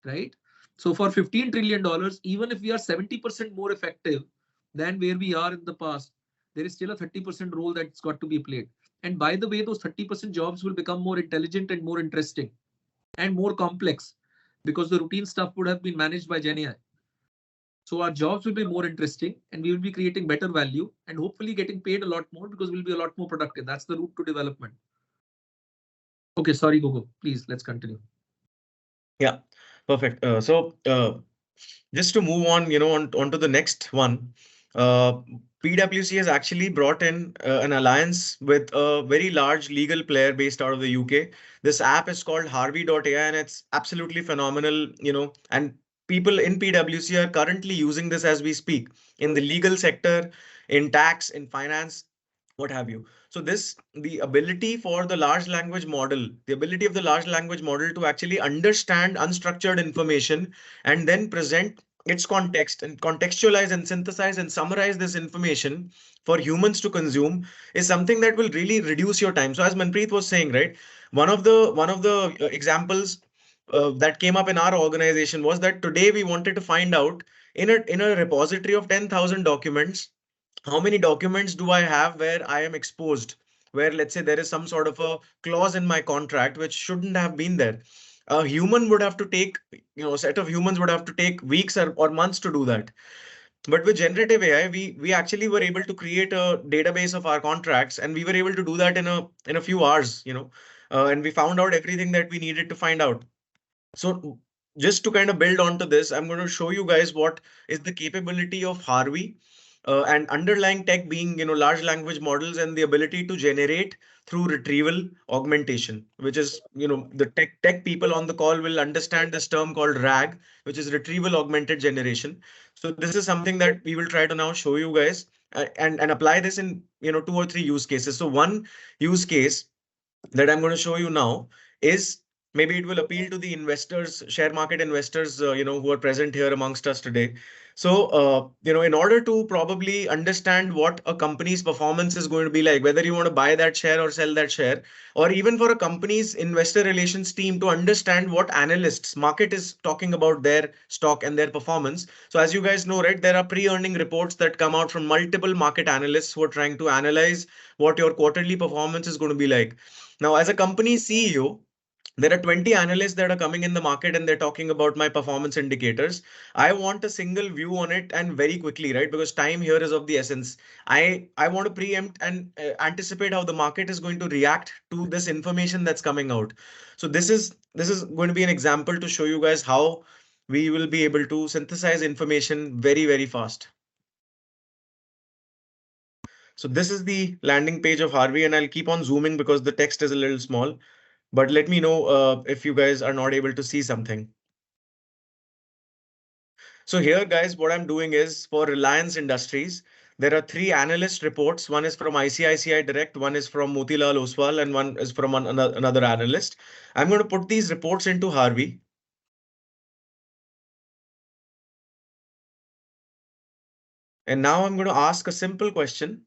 right? So for $15 trillion, even if we are 70% more effective than where we are in the past, there is still a 30% role that's got to be played. And by the way, those 30% jobs will become more intelligent and more interesting and more complex because the routine stuff would have been managed by Gen AI. So our jobs will be more interesting and we will be creating better value and hopefully getting paid a lot more because we'll be a lot more productive. That's the route to development. Okay, sorry, Gogo. Please, let's continue. Yeah, perfect. Just to move on, onto the next one, uh, PwC has actually brought in an alliance with a very large legal player based out of the UK. This app is called Harvey.ai and it's absolutely phenomenal, and people in PwC are currently using this as we speak in the legal sector, in tax, in finance, what have you. So the ability for the large language model, the ability of the large language model to actually understand unstructured information and then present its context and contextualize and synthesize and summarize this information for humans to consume is something that will really reduce your time. So as Manpreet was saying, right, one of the examples that came up in our organization was that today we wanted to find out in a repository of 10,000 documents, how many documents do I have where I am exposed, where let's say there is some sort of a clause in my contract which shouldn't have been there. A human would have to take, a set of humans would have to take weeks or months to do that. But with generative AI, we actually were able to create a database of our contracts, and we were able to do that in a few hours, and we found out everything that we needed to find out. So just to kind of build onto this, I'm going to show you guys what is the capability of Harvey, and underlying tech being, large language models and the ability to generate through retrieval augmentation, which is, the tech people on the call will understand this term called RAG, which is retrieval augmented generation. So this is something that we will try to now show you guys, and apply this in, 2 or 3 use cases. So one use case that I'm going to show you now is, maybe it will appeal to the investors, share market investors, who are present here amongst us today. So, in order to probably understand what a company's performance is going to be like, whether you want to buy that share or sell that share, or even for a company's investor relations team to understand what analysts market is talking about their stock and their performance. So as you guys know, right, there are pre-earning reports that come out from multiple market analysts who are trying to analyze what your quarterly performance is going to be like. Now, as a company CEO, there are 20 analysts that are coming in the market and they're talking about my performance indicators. I want a single view on it and very quickly, right? Because time here is of the essence. I want to preempt and anticipate how the market is going to react to this information that's coming out. So this is going to be an example to show you guys how we will be able to synthesize information very, very fast. So this is the landing page of Harvey, and I'll keep on zooming because the text is a little small. But let me know if you guys are not able to see something. So here, guys, what I'm doing is for Reliance Industries, there are 3 analyst reports. One is from ICICI Direct, one is from Motilal Oswal, and one is from another analyst. I'm going to put these reports into Harvey. And now I'm going to ask a simple question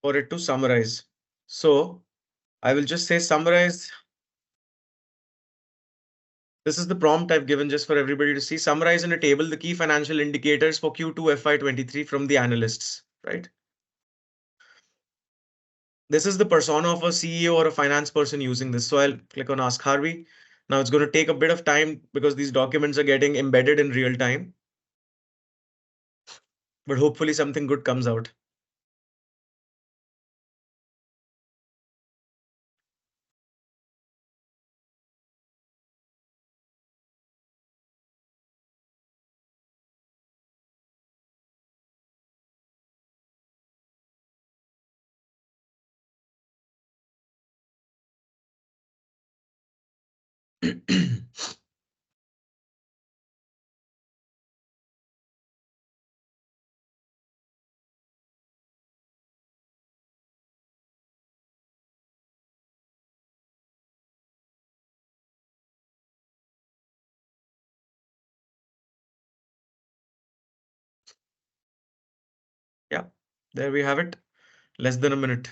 for it to summarize. So I will just say summarize. This is the prompt I've given just for everybody to see. Summarize in a table the key financial indicators for Q2 FY23 from the analysts, right? This is the persona of a CEO or a finance person using this. So I'll click on Ask Harvey. Now it's going to take a bit of time because these documents are getting embedded in real time, but hopefully something good comes out. Yeah, there we have it. Less than a minute.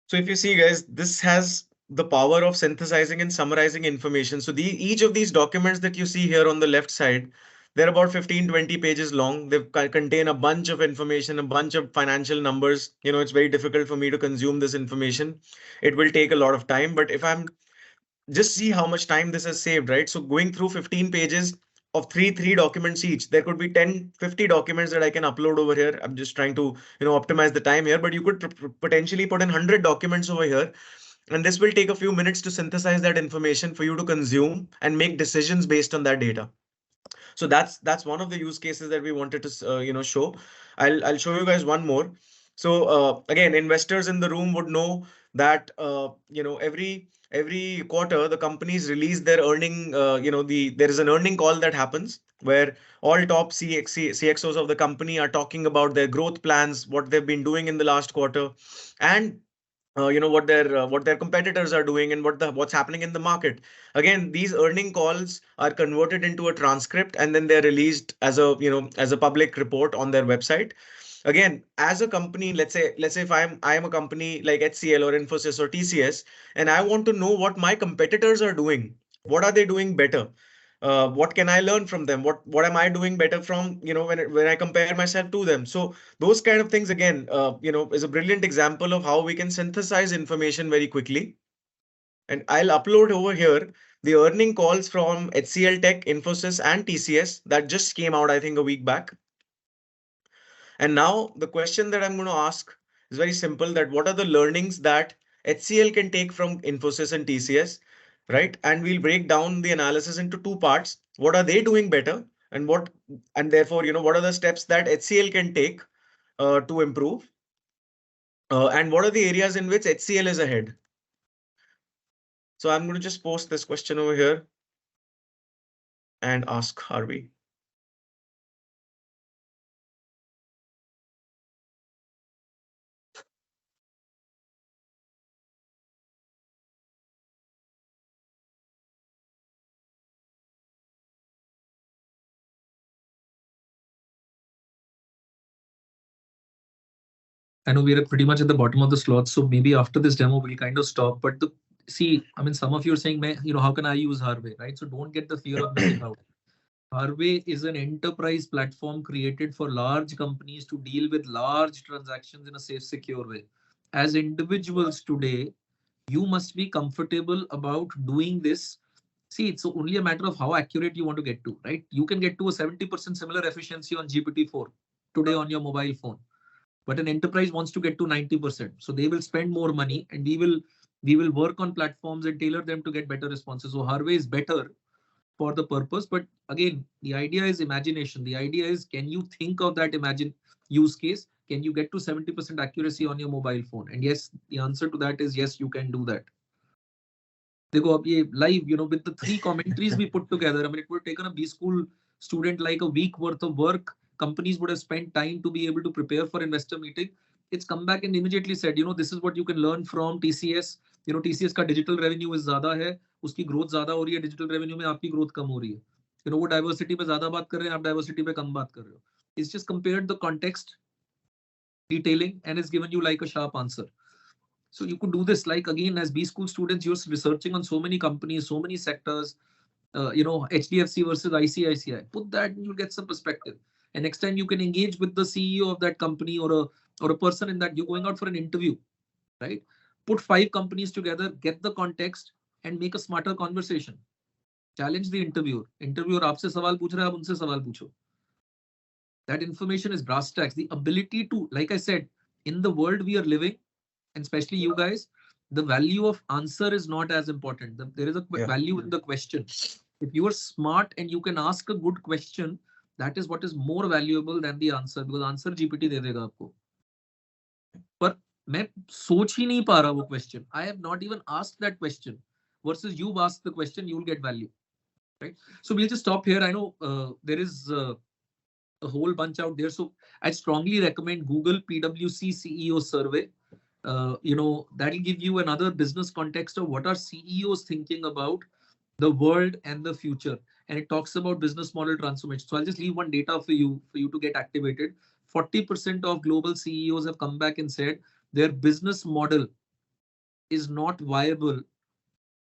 So if you see, guys, this has the power of synthesizing and summarizing information. So each of these documents that you see here on the left side, they're about 15-20 pages long. They contain a bunch of information, a bunch of financial numbers. It's very difficult for me to consume this information. It will take a lot of time. But if I'm just see how much time this has saved, right? So going through 15 pages of three documents each, there could be 10, 50 documents that I can upload over here. I'm just trying to, optimize the time here, but you could potentially put in 100 documents over here. And this will take a few minutes to synthesize that information for you to consume and make decisions based on that data. So that's one of the use cases that we wanted to show. I'll show you guys one more. So again, investors in the room would know that every quarter the companies release their earning. There is an earning call that happens where all top CXOs of the company are talking about their growth plans, what they've been doing in the last quarter, and what their competitors are doing and what's happening in the market. Again, these earning calls are converted into a transcript and then they're released as a public report on their website. Again, as a company, let's say if I am a company like HCL or Infosys or TCS, and I want to know what my competitors are doing, what are they doing better, what can I learn from them, what am I doing better from, when I compare myself to them. So those kind of things, again, is a brilliant example of how we can synthesize information very quickly. And I'll upload over here the earning calls from HCL Tech, Infosys, and TCS that just came out, I think, a week back. And now the question that I'm going to ask is very simple, that what are the learnings that HCL can take from Infosys and TCS, right? And we'll break down the analysis into two parts. What are they doing better? And therefore, what are the steps that HCL can take to improve? And what are the areas in which HCL is ahead? So I'm going to just post this question over here and ask Harvey. I know we're pretty much at the bottom of the slot, so maybe after this demo we'll kind of stop. But see, I mean, some of you are saying, how can I use Harvey, right? So don't get the fear of missing out. Harvey is an enterprise platform created for large companies to deal with large transactions in a safe, secure way. As individuals today, you must be comfortable about doing this. See, it's only a matter of how accurate you want to get to, right? You can get to a 70% similar efficiency on GPT-4 today on your mobile phone, but an enterprise wants to get to 90%. So they will spend more money, and we will work on platforms and tailor them to get better responses. So Harvey is better for the purpose. But again, the idea is imagination. The idea is, can you think of that imagine use case? Can you get to 70% accuracy on your mobile phone? And yes, the answer to that is yes, you can do that. देखो अब ये live, with the 3 commentaries we put together, I mean, it would have taken a B school student like a week worth of work. Companies would have spent time to be able to prepare for investor meeting. It's come back and immediately said, this is what you can learn from TCS. TCS का digital revenue is ज़्यादा है, उसकी growth ज़्यादा हो रही है, digital revenue में आपकी growth कम हो रही है. वो diversity पे ज़्यादा बात कर रहे हैं, आप diversity पे कम बात कर रहे हो. It's just compared the context, detailing, and it's given you like a sharp answer. So you could do this, like, again, as B school students, you're researching on so many companies, so many sectors, HDFC versus ICICI. Put that and you'll get some perspective. And next time you can engage with the CEO of that company or a person in that you're going out for an interview, right? Put 5 companies together, get the context, and make a smarter conversation. Challenge the interviewer. Interviewer आपसे सवाल पूछ रहा है, आप उनसे सवाल पूछो. That information is brass tacks. The ability to, like I said, in the world we are living, and especially you guys, The value of answer is not as important. There is a value in the question. If you are smart and you can ask a good question, that is what is more valuable than the answer, because answer GPT दे देगा आपको. पर मैं सोच ही नहीं पा रहा वो question. I have not even asked that question. Versus you've asked the question, you'll get value. Right? So we'll just stop here. I know there is a whole bunch out there. So I strongly recommend Google PwC CEO survey. That'll give you another business context of what are CEOs thinking about the world and the future. And it talks about business model transformation. So I'll just leave one data for you to get activated. 40% of global CEOs have come back and said their business model is not viable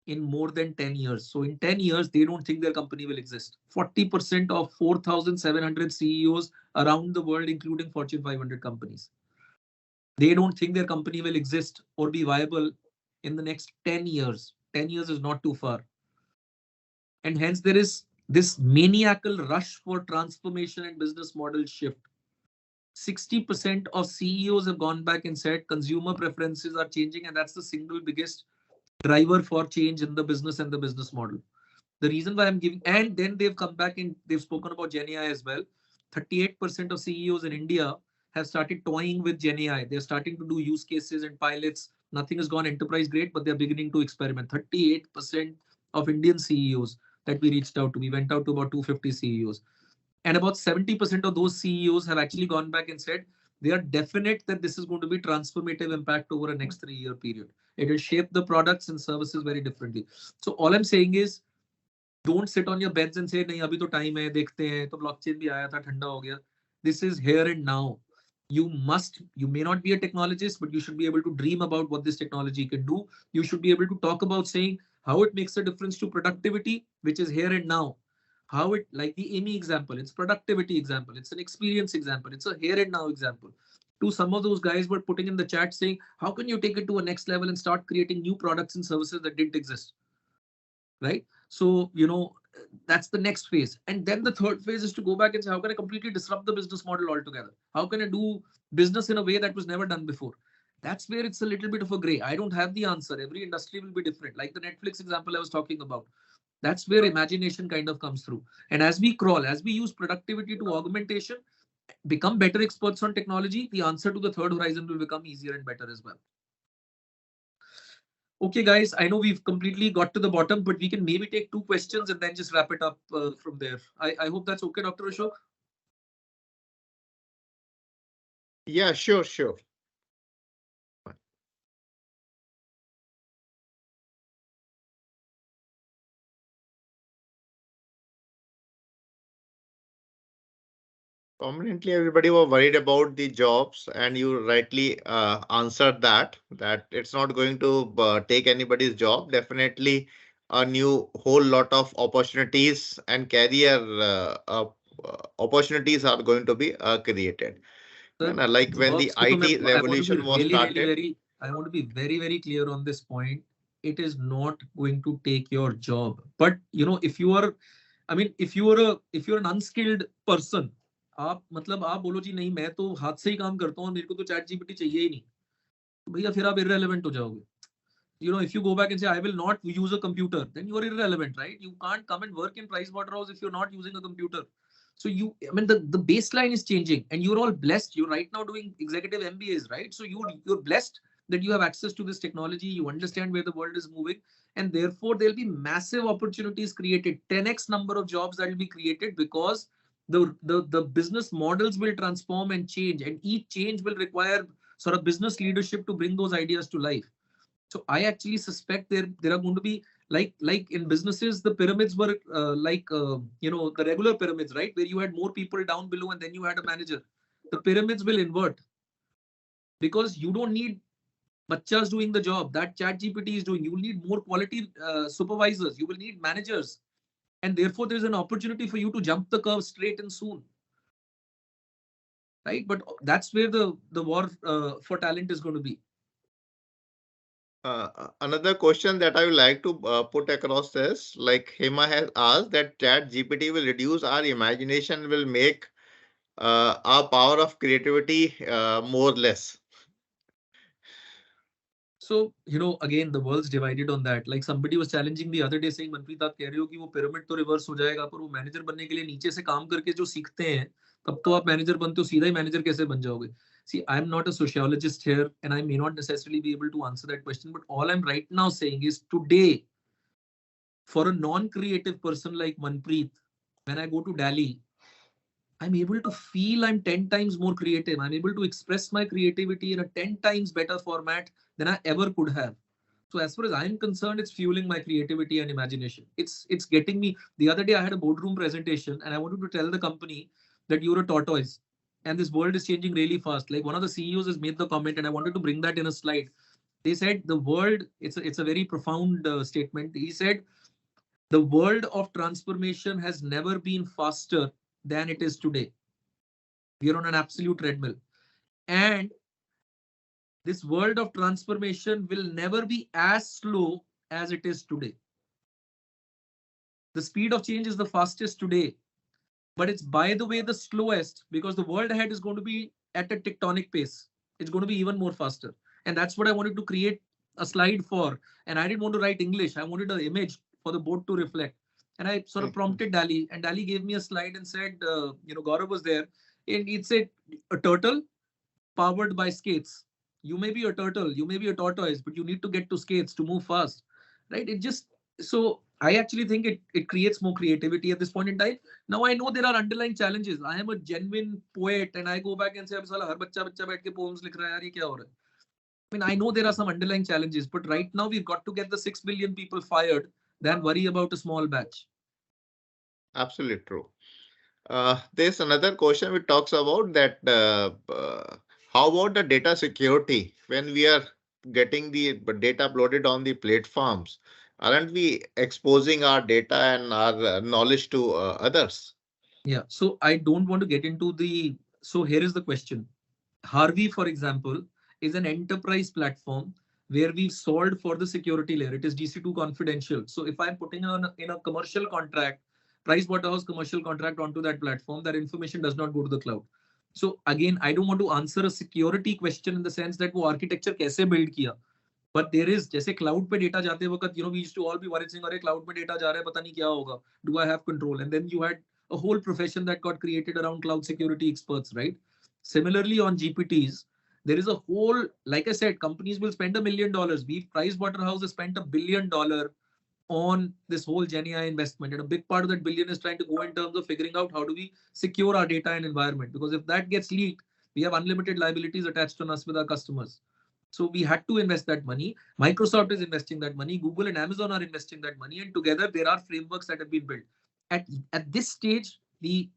in more than 10 years. So in 10 years, they don't think their company will exist. 40% of 4,700 CEOs around the world, including Fortune 500 companies, they don't think their company will exist or be viable in the next 10 years. 10 years is not too far. And hence there is this maniacal rush for transformation and business model shift. 60% of CEOs have gone back and said consumer preferences are changing, and that's the single biggest driver for change in the business and the business model. The reason why I'm giving, and then they've come back and they've spoken about Gen AI as well. 38% of CEOs in India have started toying with Gen AI. They're starting to do use cases and pilots. Nothing has gone enterprise grade, but they're beginning to experiment. 38% of Indian CEOs that we reached out to, we went out to about 250 CEOs. And about 70% of those CEOs have actually gone back and said they are definite that this is going to be transformative impact over a next 3-year period. It will shape the products and services very differently. So all I'm saying is, don't sit on your beds and say nahi abhi to time hai dekhte hain to blockchain bhi aaya tha thanda ho gaya. This is here and now. You may not be a technologist, but you should be able to dream about what this technology can do. You should be able to talk about saying how it makes a difference to productivity, which is here and now. How it, like the Amy example, it's productivity example, it's an experience example, it's a here and now example. To some of those guys were putting in the chat saying, how can you take it to a next level and start creating new products and services that didn't exist? Right? So, that's the next phase. And then the third phase is to go back and say, how can I completely disrupt the business model altogether? How can I do business in a way that was never done before? That's where it's a little bit of a gray. I don't have the answer. Every industry will be different. Like the Netflix example I was talking about. That's where imagination kind of comes through. And as we crawl, as we use productivity to augmentation, become better experts on technology, the answer to the third horizon will become easier and better as well. Okay, guys, I know we've completely got to the bottom, but we can maybe take 2 questions and then just wrap it up from there. I hope that's okay, Dr. Ashok. Yeah, sure. Prominently, everybody were worried about the jobs, and you rightly answered that it's not going to take anybody's job. Definitely, a new whole lot of opportunities and career opportunities are going to be created. Sir, Like when the IT revolution was started. I want to be very, very clear on this point. It is not going to take your job. But if you're an unskilled person, आप बोलो जी नहीं मैं तो हाथ से ही काम करता हूँ और मेरे को तो चैट जीपीटी चाहिए ही नहीं, तो भैया फिर आप irrelevant हो जाओगे. If you go back and say I will not use a computer, then you are irrelevant, right? You can't come and work in Pricewaterhouse if you're not using a computer. So the baseline is changing, and you're all blessed. You're right now doing executive MBAs, right? So you're blessed that you have access to this technology. You understand where the world is moving, and therefore there'll be massive opportunities created. 10x number of jobs that will be created because the business models will transform and change, and each change will require sort of business leadership to bring those ideas to life. So I actually suspect there are going to be like in businesses, the pyramids were the regular pyramids, right? Where you had more people down below and then you had a manager. The pyramids will invert because you don't need bachchas doing the job that chat GPT is doing. You will need more quality supervisors. You will need managers. And therefore, there's an opportunity for you to jump the curve straight and soon. Right? But that's where the war for talent is going to be. Another question that I would like to put across is, like Hema has asked, that chat GPT will reduce our imagination, will make our power of creativity more or less. So, again, the world's divided on that. Like somebody was challenging the other day saying, Manpreet आप कह रहे हो कि वो pyramid तो reverse हो जाएगा, पर वो मैनेजर बनने के लिए नीचे से काम करके जो सीखते हैं, तब तो आप मैनेजर बनते हो, सीधा ही मैनेजर कैसे बन जाओगे? See, I'm not a sociologist here, and I may not necessarily be able to answer that question, but all I'm right now saying is today, for a non-creative person like Manpreet, when I go to Delhi, I'm able to feel I'm 10 times more creative. I'm able to express my creativity in a 10 times better format than I ever could have. So as far as I'm concerned, it's fueling my creativity and imagination. It's getting me. The other day I had a boardroom presentation and I wanted to tell the company that you're a tortoise and this world is changing really fast. Like one of the CEOs has made the comment and I wanted to bring that in a slide. They said the world, it's a very profound statement. He said the world of transformation has never been faster than it is today. We are on an absolute treadmill. And this world of transformation will never be as slow as it is today. The speed of change is the fastest today, but it's by the way the slowest because the world ahead is going to be at a tectonic pace. It's going to be even more faster. And that's what I wanted to create a slide for. And I didn't want to write English. I wanted an image for the board to reflect. And I sort of prompted Dali, and Dali gave me a slide and said, Gaurav was there. And it said, a turtle powered by skates. You may be a turtle, you may be a tortoise, but you need to get to skates to move fast, right? It just so I actually think it creates more creativity at this point in time. Now I know there are underlying challenges. I am a genuine poet, and I go back and say, "Ab sala har bachcha बैठ के poems लिख रहा है यार ये क्या हो रहा है?" I mean, I know there are some underlying challenges, but right now we've got to get the 6 billion people fired than worry about a small batch. Absolutely true. There's another question which talks about that how about the data security when we are getting the data uploaded on the platforms? Aren't we exposing our data and our knowledge to others? Yeah. So I don't want to get into the. So here is the question. Harvey, for example, is an enterprise platform where we've solved for the security layer. It is GC2 confidential. So if I'm putting on in a commercial contract, Pricewaterhouse commercial contract onto that platform, that information does not go to the cloud. So again, I don't want to answer a security question in the sense that वो architecture कैसे build किया. But there is जैसे cloud पे data जाते वक्त, we used to all be worried saying, अरे cloud पे data जा रहा है, पता नहीं क्या होगा. Do I have control? And then you had a whole profession that got created around cloud security experts, right? Similarly, on GPTs, there is a whole, like I said, companies will spend $1 million. We've Pricewaterhouse has spent $1 billion on this whole GenAI investment. And a big part of that billion is trying to go in terms of figuring out how do we secure our data and environment. Because if that gets leaked, we have unlimited liabilities attached on us with our customers. So we had to invest that money. Microsoft is investing that money. Google and Amazon are investing that money. And together there are frameworks that have been built. At this stage, the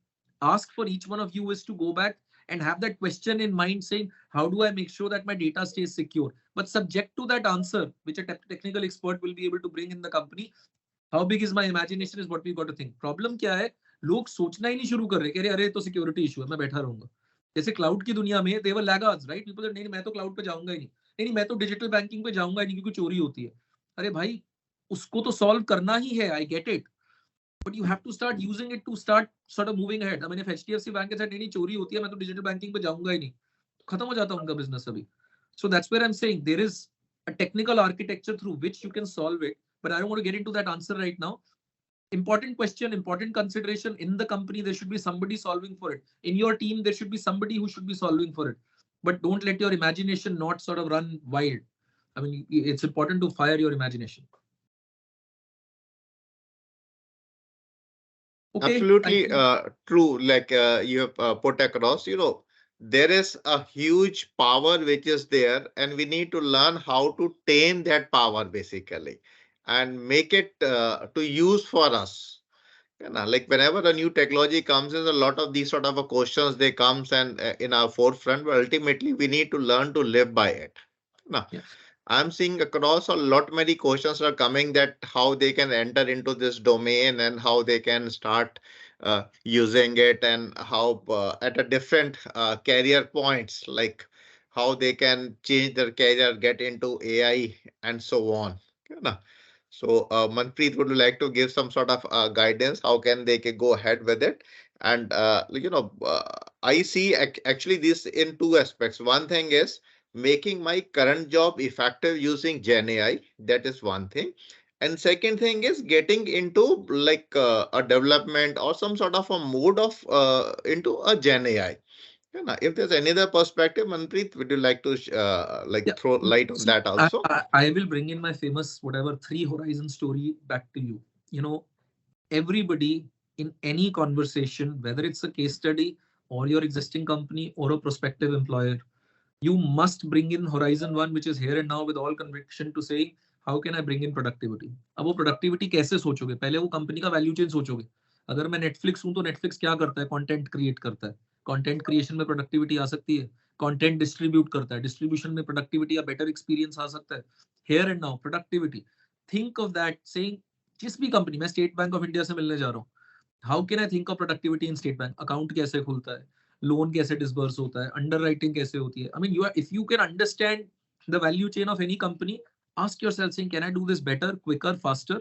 ask for each one of you is to go back and have that question in mind saying, how do I make sure that my data stays secure? But subject to that answer, which a technical expert will be able to bring in the company, how big is my imagination is what we got to think. Problem क्या है, लोग सोचना ही नहीं शुरू कर रहे कि अरे तो सिक्योरिटी इशू है, मैं बैठा रहूंगा. जैसे क्लाउड की दुनिया में देवर लैगार्ड्स, राइट? पीपल नहीं मैं तो क्लाउड पे जाऊंगा ही नहीं, नहीं मैं तो डिजिटल बैंकिंग पे जाऊंगा ही नहीं क्योंकि चोरी होती है. अरे भाई उसको तो सॉल्व करना ही है, I get it, but you have to start using it to start sort of moving ahead. I mean, if HDFC Bank के साथ नहीं चोरी होती है, मैं तो डिजिटल बैंकिंग पे जाऊंगा ही नहीं, खत्म हो जाता उनका बिजनेस अभी. So that's where I'm saying there is a technical architecture through which you can solve it, but I don't want to get into that answer right now. Important question, important consideration. In the company, there should be somebody solving for it. In your team, there should be somebody who should be solving for it. But don't let your imagination not sort of run wild. I mean, it's important to fire your imagination. Okay, Absolutely true. Like you have put across, there is a huge power which is there, and we need to learn how to tame that power basically and make it to use for us. Like whenever a new technology comes in, a lot of these sort of questions they comes and in our forefront, but ultimately we need to learn to live by it. Now, yeah. I'm seeing across a lot many questions are coming that how they can enter into this domain and how they can start using it and how at a different career points, like how they can change their career, get into AI and so on. So Manpreet, would you like to give some sort of guidance? How can they go ahead with it? And I see actually this in two aspects. One thing is making my current job effective using Gen AI. That is one thing. And second thing is getting into like a development or some sort of a mode of into a Gen AI. Yeah, now, if there's any other perspective, Manpreet, would you like to Yeah. like throw light on See, that also? I will bring in my famous whatever three horizon story back to you. You know, everybody in any conversation, whether it's a case study or your existing company or a prospective employer, you must bring in horizon one, which is here and now with all conviction to say, how can I bring in productivity? अब वो productivity कैसे सोचोगे? पहले वो company का value chain सोचोगे. अगर मैं नेटफ्लिक्स हूं तो नेटफ्लिक्स क्या करता है? कंटेंट क्रिएट करता है. कंटेंट क्रिएशन में प्रोडक्टिविटी आ सकती है. कंटेंट डिस्ट्रीब्यूट करता है. डिस्ट्रीब्यूशन में प्रोडक्टिविटी या बेटर एक्सपीरियंस आ सकता है. Here and now productivity. Think of that saying जिस भी कंपनी, मैं स्टेट बैंक ऑफ इंडिया से मिलने जा रहा हूँ. How can I think of productivity in state bank? Account कैसे खुलता है, लोन कैसे डिसबर्स होता है, अंडर राइटिंग कैसे होती है. I mean you if you can understand the value chain of any company, ask yourself saying, can I do this better, quicker, faster,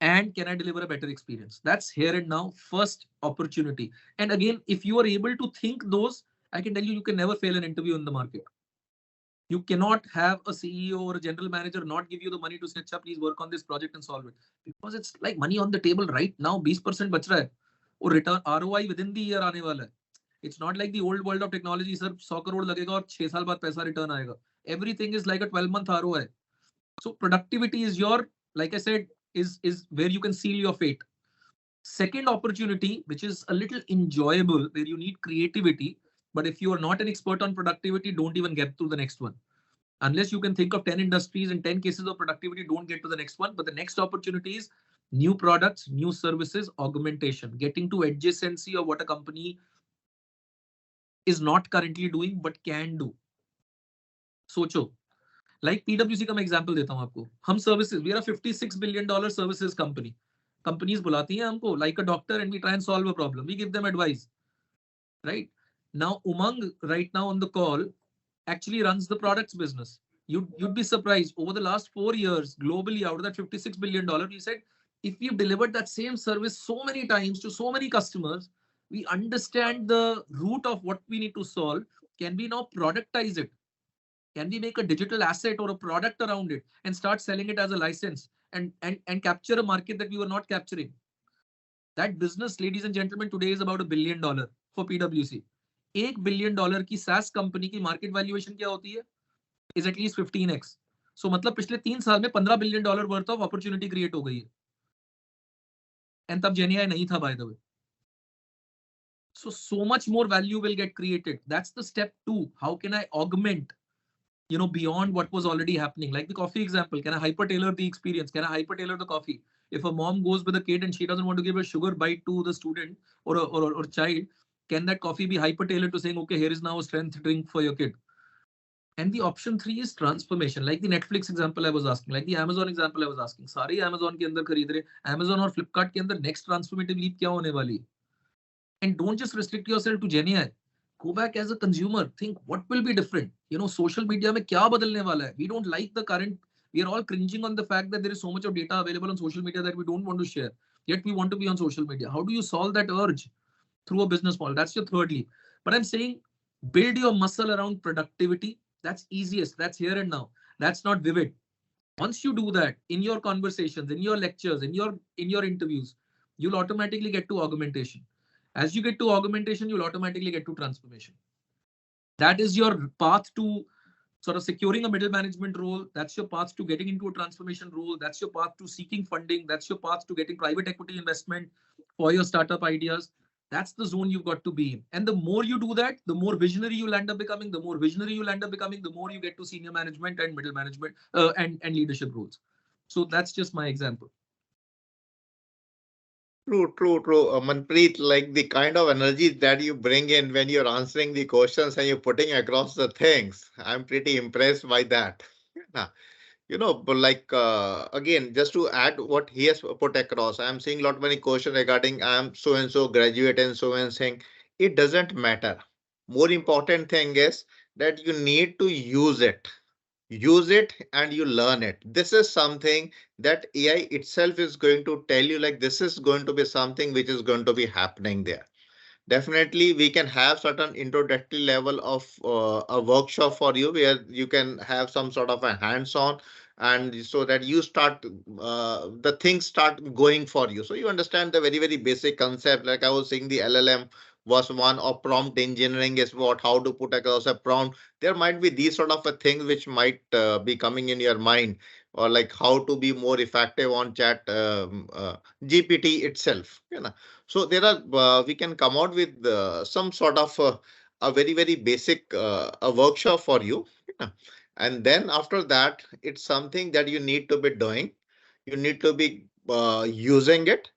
and can I deliver a better experience? That's here and now first opportunity. And again, if you are able to think those, I can tell you, you can never fail an interview in the market. You cannot have a CEO or a general manager not give you the money to say, अच्छा, please work on this project and solve it. Because it's like money on the table right now, 20% बच रहा है. और return ROI within the year आने वाला है. It's not like the old world of technology, sir, 100 crore लगेगा और 6 साल बाद पैसा return आएगा. Everything is like a 12-month ROI. So productivity is your, like I said, is where you can seal your fate. Second opportunity, which is a little enjoyable, where you need creativity, but if you are not an expert on productivity, don't even get to the next one. Unless you can think of 10 industries and 10 cases of productivity, don't get to the next one. But the next opportunity is new products, new services, augmentation, getting to adjacency of what a company is not currently doing but can do. सोचो, like PwC का मैं example देता हूं आपको. हम services, we are a $56 billion services company. Companies बुलाती हैं हमको like a doctor and we try and solve a problem. We give them advice, right? Now Umang right now on the call actually runs the products business. You'd be surprised, over the last 4 years globally, out of that $56 billion, he said, if we've delivered that same service so many times to so many customers, we understand the root of what we need to solve. Can we now productize it? Can we make a digital asset or a product around it and start selling it as a license and capture a market that we were not capturing? That business, ladies and gentlemen, today is about $1 billion for PwC. $1 billion की SaaS company की market valuation क्या होती है? Is at least 15x. So मतलब पिछले 3 साल में $15 billion worth of opportunity create हो गई है. And तब Gen AI नहीं था, by the way. So much more value will get created. That's the step 2. How can I augment, beyond what was already happening? Like the coffee example, can I hyper tailor the experience? Can I hyper tailor the coffee? If a mom goes with a kid and she doesn't want to give a sugar bite to the student or child, can that coffee be hyper tailored to saying, okay, here is now a strength drink for your kid? And the option 3 is transformation, like the Netflix example I was asking, like the Amazon example I was asking. सारे Amazon के अंदर खरीद रहे, Amazon और Flipkart के अंदर next transformative leap क्या होने वाली? And don't just restrict yourself to Gen AI. Go back as a consumer. Think what will be different. Social media में क्या बदलने वाला है? We don't like the current. We are all cringing on the fact that there is so much of data available on social media that we don't want to share. Yet we want to be on social media. How do you solve that urge? Through a business model. That's your third leap. But I'm saying build your muscle around productivity. That's easiest. That's here and now. That's not vivid. Once you do that in your conversations, in your lectures, in your interviews, you'll automatically get to augmentation. As you get to augmentation, you'll automatically get to transformation. That is your path to sort of securing a middle management role. That's your path to getting into a transformation role. That's your path to seeking funding. That's your path to getting private equity investment for your startup ideas. That's the zone you've got to be in. And the more you do that, the more visionary you'll end up becoming. The more visionary you'll end up becoming, the more you get to senior management and middle management and leadership roles. So that's just my example. True, true, true. Manpreet, like the kind of energy that you bring in when you're answering the questions and you're putting across the things, I'm pretty impressed by that. Nah, but like again, just to add what he has put across, I'm seeing a lot many questions regarding I'm so and so graduate and so and saying it doesn't matter. More important thing is that you need to use it and you learn it. This is something that AI itself is going to tell you, like this is going to be something which is going to be happening there. Definitely, we can have certain introductory level of a workshop for you where you can have some sort of a hands-on, and so that you start the things start going for you. So you understand the very very basic concept. Like I was saying, the LLM was one, or prompt engineering is what, how to put across a prompt. There might be these sort of a things which might be coming in your mind, or like how to be more effective on chat GPT itself. You know, so there are we can come out with some sort of a very very basic a workshop for you. Yeah. And then after that, it's something that you need to be doing. You need to be using it,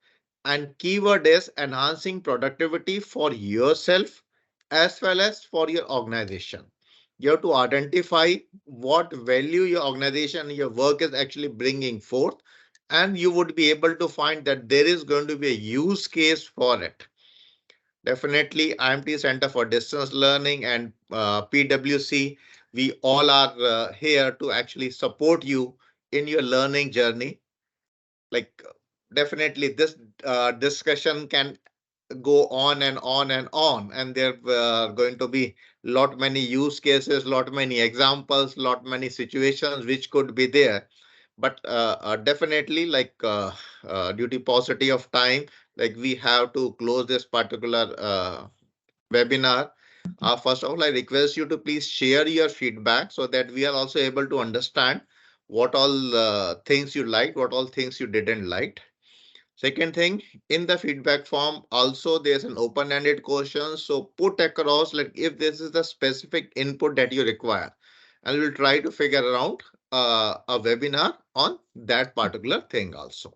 and keyword is enhancing productivity for yourself as well as for your organization. You have to identify what value your organization, your work is actually bringing forth, and you would be able to find that there is going to be a use case for it. Definitely, IMT Center for Distance Learning and PwC, we all are here to actually support you in your learning journey. Like, definitely, this discussion can go on and on and on, and there are going to be lot many use cases, lot many examples, lot many situations which could be there. But definitely, like due to paucity of time, like we have to close this particular webinar. First of all, I request you to please share your feedback so that we are also able to understand what all things you liked, what all things you didn't like. Second thing, in the feedback form, also there's an open-ended question. So put across like if this is the specific input that you require, and we'll try to figure out a webinar on that particular thing also.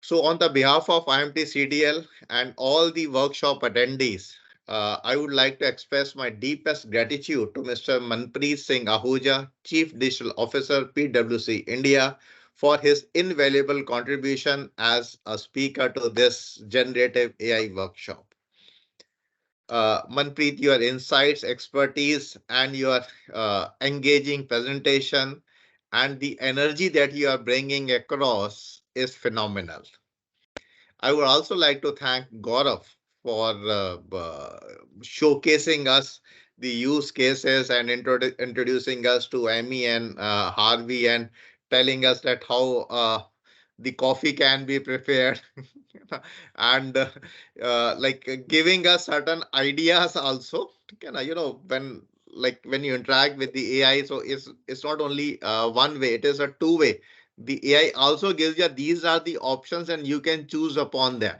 So on the behalf of IMT CDL and all the workshop attendees, I would like to express my deepest gratitude to Mr. Manpreet Singh Ahuja, Chief Digital Officer, PwC India, for his invaluable contribution as a speaker to this generative AI workshop. Manpreet, your insights, expertise, and your engaging presentation and the energy that you are bringing across is phenomenal. I would also like to thank Gaurav for showcasing us the use cases and introducing us to Amy and Harvey, and telling us that how the coffee can be prepared and like giving us certain ideas also. You know, when like when you interact with the AI, so it's not only one way, it is a two way. The AI also gives you these are the options and you can choose upon them.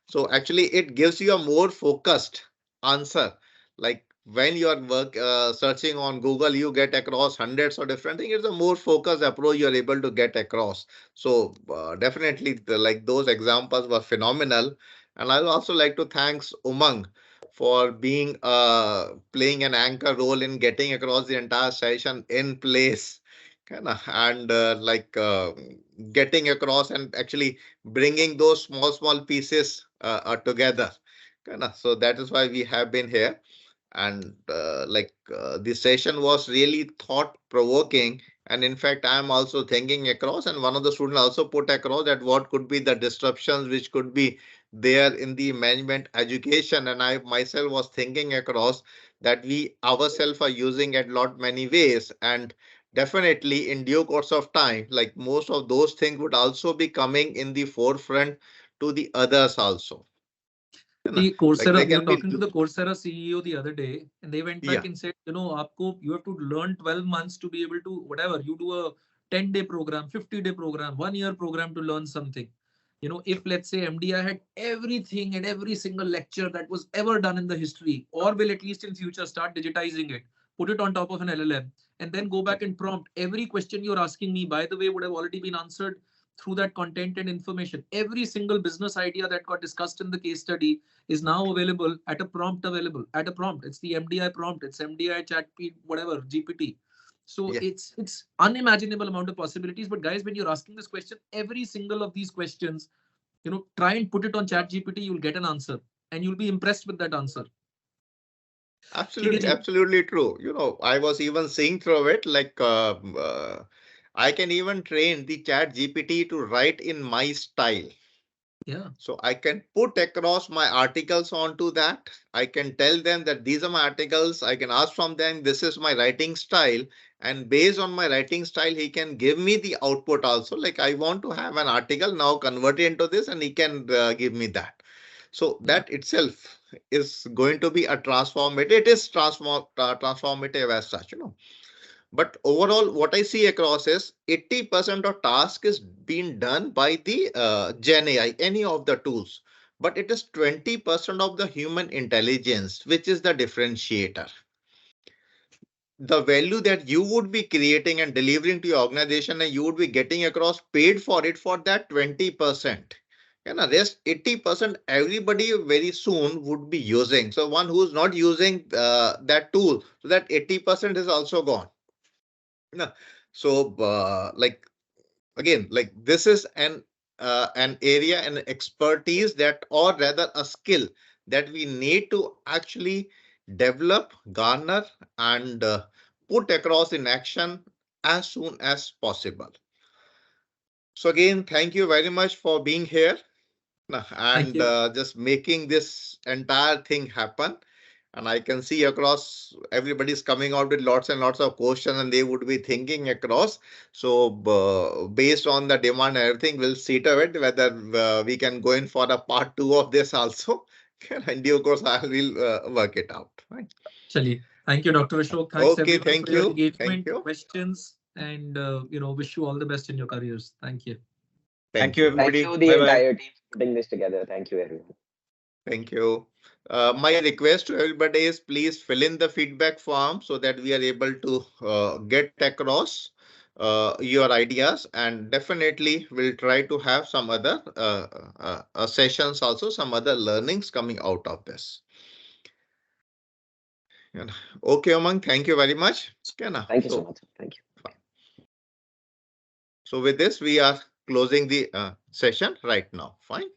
So actually, it gives you a more focused answer. Like when you are searching on Google, you get across hundreds of different things. It's a more focused approach you're able to get across. So definitely, like those examples were phenomenal. And I'd also like to thanks Umang for being playing an anchor role in getting across the entire session in place. And like getting across and actually bringing those small pieces together. So that is why we have been here. And this session was really thought provoking, and in fact I am also thinking across, and one of the students also put across that what could be the disruptions which could be there in the management education, and I myself was thinking across that we ourselves are using it lot many ways, and definitely in due course of time, like most of those things would also be coming in the forefront to the others also. The Like Coursera, they we were can be talking to the Coursera CEO the other day, and they went back yeah. and said, you have to learn 12 months to be able to, whatever, you do a 10-day program, 50-day program, 1 year program to learn something. If let's say MDI had everything and every single lecture that was ever done in the history, or will at least in future start digitizing it, put it on top of an LLM, and then go back and prompt every question you're asking me, by the way, would have already been answered through that content and information. Every single business idea that got discussed in the case study is now available at a prompt, It's the MDI prompt. It's MDI chat, whatever, GPT. So Yeah. it's unimaginable amount of possibilities. But guys, when you're asking this question, every single of these questions, try and put it on chat GPT, you'll get an answer and you'll be impressed with that answer. Absolutely, absolutely true. I was even seeing through it, like I can even train the chat GPT to write in my style. Yeah. So I can put across my articles onto that. I can tell them that these are my articles. I can ask from them, this is my writing style. And based on my writing style, he can give me the output also. Like I want to have an article now convert it into this and he can give me that. So Yeah. that itself is going to be a transformative. It is transformative as such, you know. But overall, what I see across is 80% of task is being done by the Gen AI, any of the tools. But it is 20% of the human intelligence, which is the differentiator. The value that you would be creating and delivering to your organization, and you would be getting across paid for it for that 20%. And the rest 80%, everybody very soon would be using. So one who's not using that tool, so that 80% is also gone. No. So, like again, like this is an area and expertise that, or rather a skill that we need to actually develop, garner, and put across in action as soon as possible. So again, thank you very much for being here Thank and you. just making this entire thing happen. And I can see across everybody's coming out with lots and lots of questions and they would be thinking across. So based on the demand and everything, we'll see to it whether we can go in for a part 2 of this also. And due course, I will work it out. Right. Chaliye. Thank you, Dr. Ashok. Thanks Okay, everyone for thank your you. Thank engagement, you. questions, and wish you all the best in your careers. Thank you. Thank Thank you, you. Thank everybody. you, the Bye bye. entire team, for putting this together. Thank you, everyone. Thank you. My request to everybody is please fill in the feedback form so that we are able to get across your ideas, and definitely we'll try to have some other sessions also, some other learnings coming out of this. Yeah. Okay, Umang, thank you very much. Okay, na? Thank you so much. Thank you. So with this, we are closing the session right now. Fine.